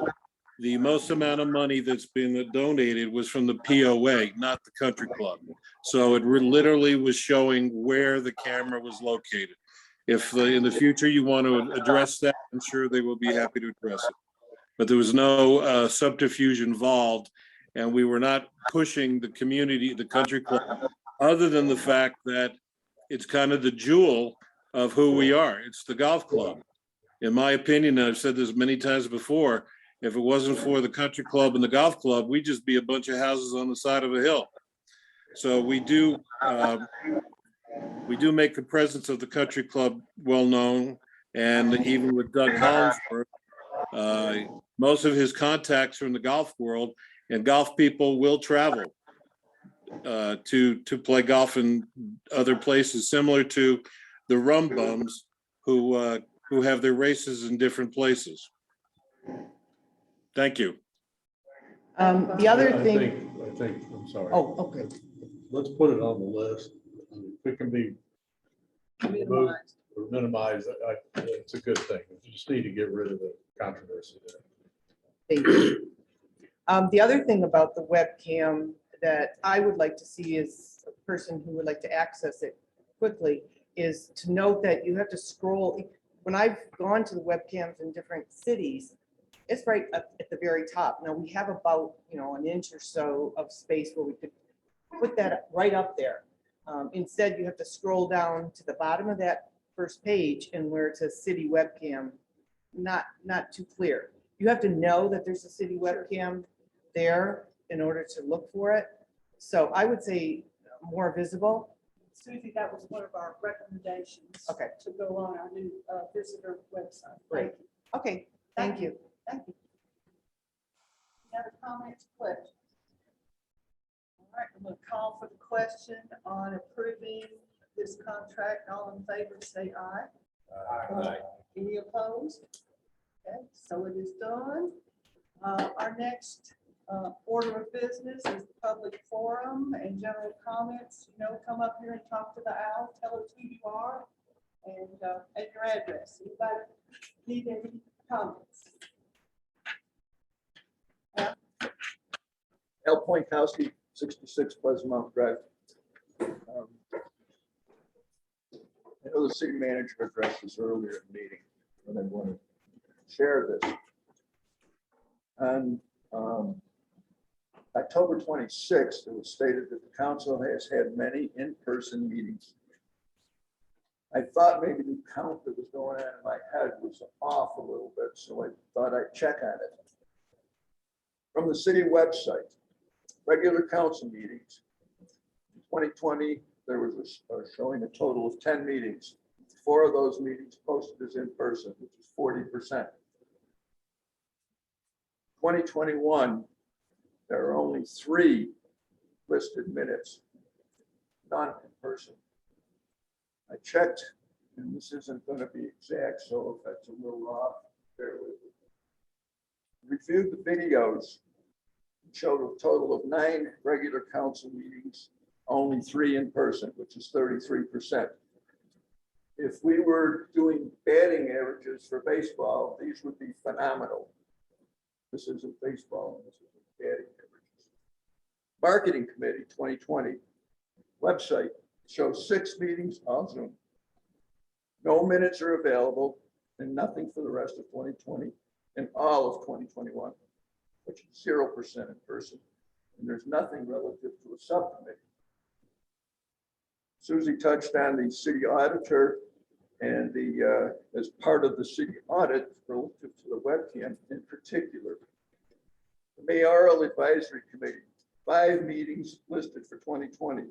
the most amount of money that's been donated was from the POA, not the country club. So it literally was showing where the camera was located. If in the future you want to address that, I'm sure they will be happy to address it. But there was no subterfuge involved, and we were not pushing the community, the country club, other than the fact that it's kind of the jewel of who we are. It's the golf club. In my opinion, and I've said this many times before, if it wasn't for the country club and the golf club, we'd just be a bunch of houses on the side of a hill. So we do make the presence of the country club well known, and even with Doug Holmesworth, most of his contacts are in the golf world, and golf people will travel to play golf in other places, similar to the rum bums who have their races in different places. Thank you. The other thing, I think, I'm sorry. oh, okay. Let's put it on the list. If it can be removed or minimized, it's a good thing. You just need to get rid of the controversy there. Thank you. The other thing about the webcam that I would like to see is a person who would like to access it quickly is to note that you have to scroll. When I've gone to the webcams in different cities, it's right up at the very top. Now we have about, an inch or so of space where we could put that right up there. Instead, you have to scroll down to the bottom of that first page and where it says city webcam, not too clear. You have to know that there's a city webcam there in order to look for it. So I would say more visible. Susie, that was one of our recommendations. Okay. To go on our new visitor website. Great. Okay, thank you. Thank you. Any other comments, questions? All right, I'm going to call for the question on approving this contract. All in favor, say aye. Any opposed? Okay, so it is done. Our next order of business is the public forum and general comments. Come up here and talk to the owl, tell us who you are and your address. Anybody need any comments? L. Poinkowski, 66 Pleasant Mountain Drive. I know the city manager addressed this earlier in the meeting, but I want to share this. On October 26th, it was stated that the council has had many in-person meetings. I thought maybe the count that was going on in my head was off a little bit, so I thought I'd check on it. From the city website, regular council meetings. In 2020, there was showing a total of 10 meetings. 4 of those meetings posted as in person, which is 40%. 2021, there are only 3 listed minutes, none in person. I checked, and this isn't going to be exact, so if that's a little off, bear with me. Reviewed the videos, showed a total of 9 regular council meetings, only 3 in person, which is 33%. If we were doing batting averages for baseball, these would be phenomenal. This isn't baseball, this is batting averages. Marketing Committee 2020 website shows 6 meetings on Zoom. No minutes are available and nothing for the rest of 2020 and all of 2021, which is 0% in person. And there's nothing relative to a subcommittee. Susie touched on the city auditor and the as part of the city audit relative to the webcam in particular. The Mayoral Advisory Committee, 5 meetings listed for 2020.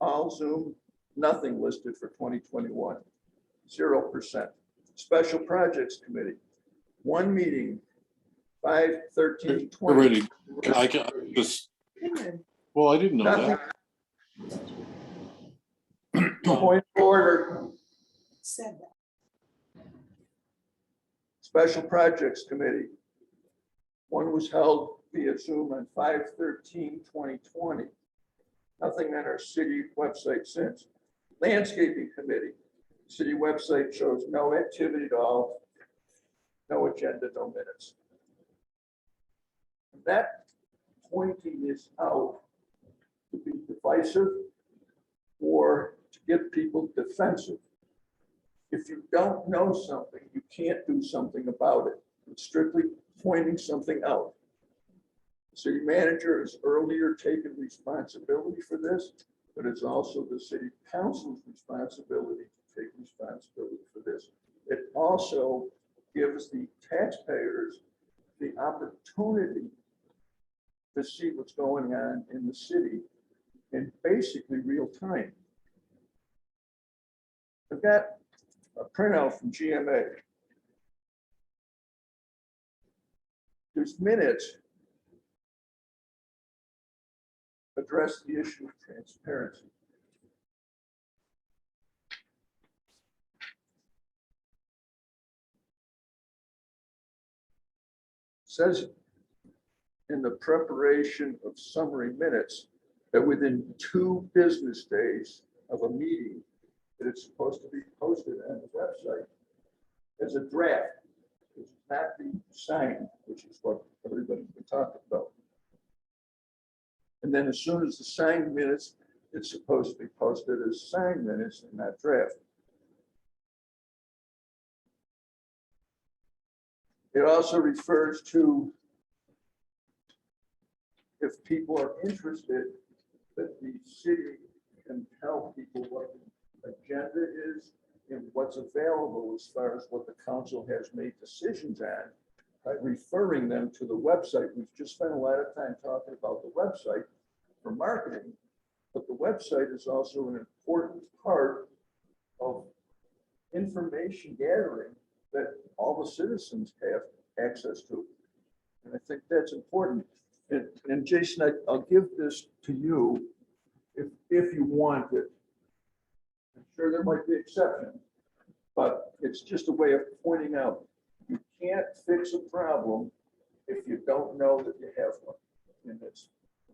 All Zoom, nothing listed for 2021, 0%. Special Projects Committee, 1 meeting, 5/13/20. Already, I can just, well, I didn't know Nothing. that. Point of order. Said that. Special Projects Committee. 1 was held via Zoom on 5/13/2020. Nothing on our city website since. Landscaping Committee. City website shows no activity at all, no agenda, no minutes. That pointing is out to be divisive or to get people defensive. If you don't know something, you can't do something about it. It's strictly pointing something out. The city manager has earlier taken responsibility for this, but it's also the city council's responsibility to take responsibility for this. It also gives the taxpayers the opportunity to see what's going on in the city in basically real time. I've got a printout from GMA. There's minutes address the issue of transparency. Says in the preparation of summary minutes that within 2 business days of a meeting, that it's supposed to be posted on the website as a draft, which is not the signed, which is what everybody's been talking about. And then as soon as the signed minutes, it's supposed to be posted as signed minutes and not draft. It also refers to if people are interested, that the city can tell people what the agenda is and what what's available as far as what the council has made decisions on by referring them to the website. We've just spent a lot of time talking about the website for marketing, but the website is also an important part of information gathering that all the citizens have access to. And I think that's important. And Jason, I'll give this to you if you want it. I'm sure there might be exceptions, but it's just a way of pointing out you can't fix a problem if you don't know that you have one. And that's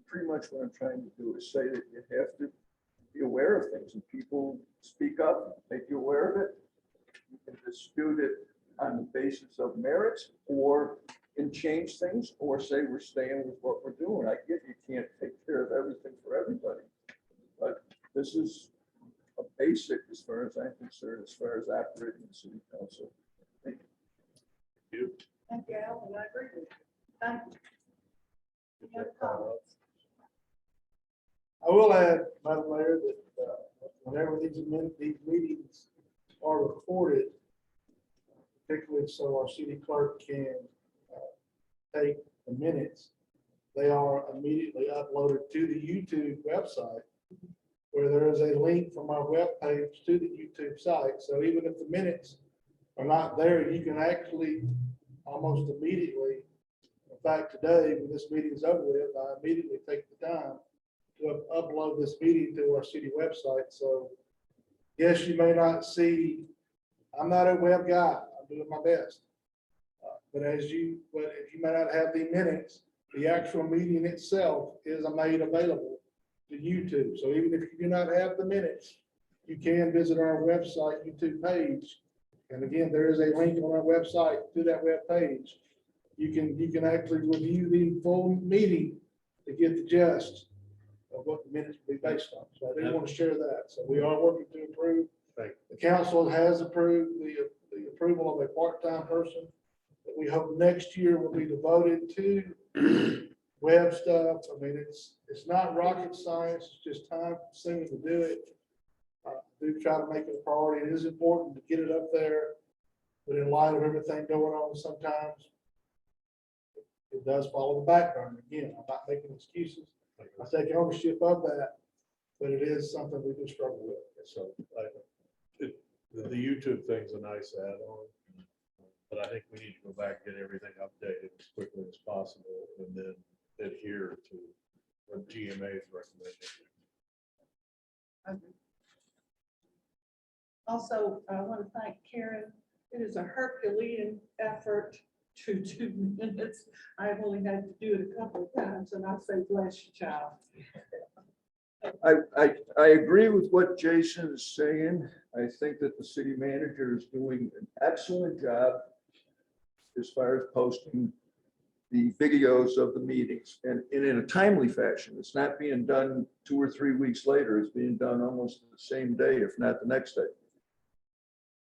pretty much what I'm trying to do, is say that you have to be aware of things, and people speak up, make you aware of it. You can dispute it on the basis of merits, or and change things, or say we're staying with what we're doing. I get you can't take care of everything for everybody, but this is a basic as far as I'm concerned, as far as operating the city council. Thank you. Thank you, Al, and I agree with you. Thank you. Any other comments? I will add, Madam Mayor, that whenever these meetings are recorded, particularly so our city clerk can take the minutes, they are immediately uploaded to the YouTube website, where there is a link from our webpage to the YouTube site. So even if the minutes are not there, you can actually almost immediately, in fact, today, when this meeting is over with, I immediately take the time to upload this meeting to our city website. So yes, you may not see, I'm not a web guy, I'm doing my best. But if you may not have the minutes, the actual meeting itself is made available to YouTube. So even if you do not have the minutes, you can visit our website YouTube page. And again, there is a link on our website to that web page. You can actually review the full meeting to get the gist of what the minutes will be based on. So I didn't want to share that. So we are working to improve. The council has approved the approval of a part-time person that we hope next year will be devoted to web stuff. I mean, it's not rocket science, it's just time consuming to do it. Do try to make it a priority. It is important to get it up there, but in light of everything going on, sometimes it does follow the background. Again, I'm not making excuses. I take ownership of that, but it is something we do struggle with. So the YouTube thing's a nice add-on, but I think we need to go back and get everything updated as quickly as possible, and then adhere to what GMA's recommendation. Also, I want to thank Karen. It is a Herculean effort to 2 minutes. I've only had to do it a couple of times, and I say, bless you, child. I agree with what Jason is saying. I think that the city manager is doing an excellent job as far as posting the videos of the meetings, and in a timely fashion. It's not being done 2 or 3 weeks later. It's being done almost the same day, if not the next day.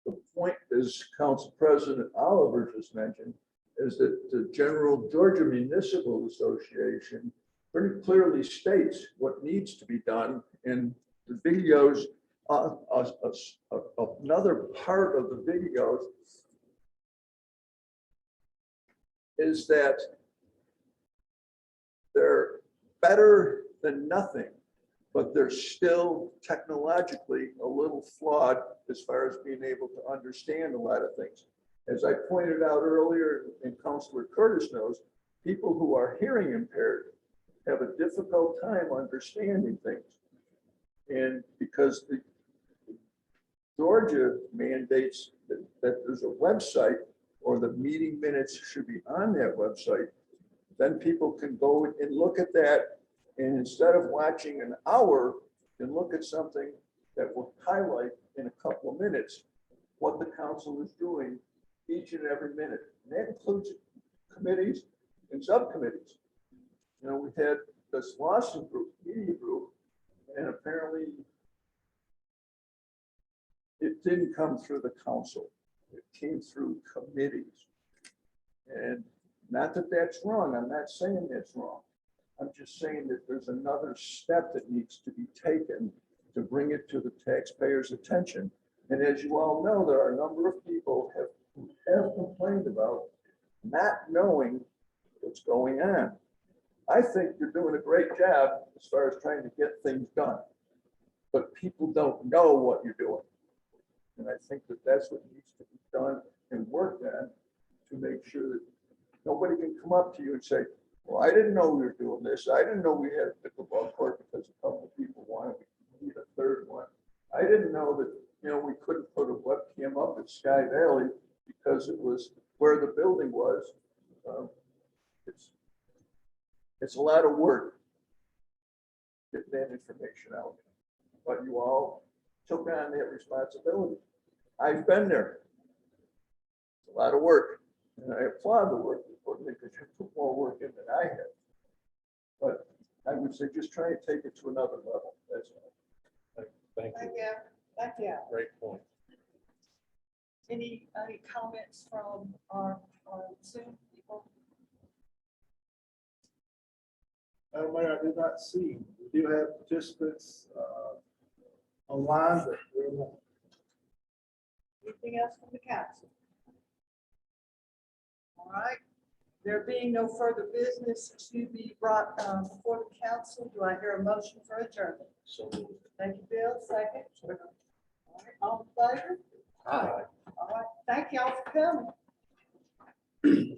The point, as Council President Oliver just mentioned, is that the General Georgia Municipal Association pretty clearly states what needs to be done, and the videos, another part of the videos is that they're better than nothing, but they're still technologically a little flawed as far as being able to understand a lot of things. As I pointed out earlier, and Councilor Curtis knows, people who are hearing impaired have a difficult time understanding things. And because the Georgia mandates that there's a website, or the meeting minutes should be on that website, then people can go and look at that. And instead of watching an hour, can look at something that will highlight in a couple of minutes what the council is doing each and every minute. And that includes committees and subcommittees. You know, we had this lawsuit group, media group, and apparently it didn't come through the council. It came through committees. And not that that's wrong. I'm not saying that's wrong. I'm just saying that there's another step that needs to be taken to bring it to the taxpayers' attention And as you all know, there are a number of people who have complained about not knowing what's going on. I think you're doing a great job as far as trying to get things done, but people don't know what you're doing. And I think that that's what needs to be done and worked on to make sure that nobody can come up to you and say, well, I didn't know we were doing this. I didn't know we had a pickleball court because a couple of people wanted to need a third one. I didn't know that, we couldn't put a webcam up at Sky Valley because it was where the building was. It's a lot of work getting that information out, but you all took on that responsibility. I've been there. It's a lot of work, and I applaud the work you put in because you put more work in than I have. But I would say just try and take it to another level. That's all. Thank Thank you. you. Thank you. Great point. Any comments from our Zoom people? Mayor, I did not see. We do have participants online, but we're not. Anything else from the council? All right. There being no further business to be brought before the council, do I hear a motion for adjournment? So moved. Thank you, Bill. Second. All right, all in favor? Aye. All right. Thank y'all for coming.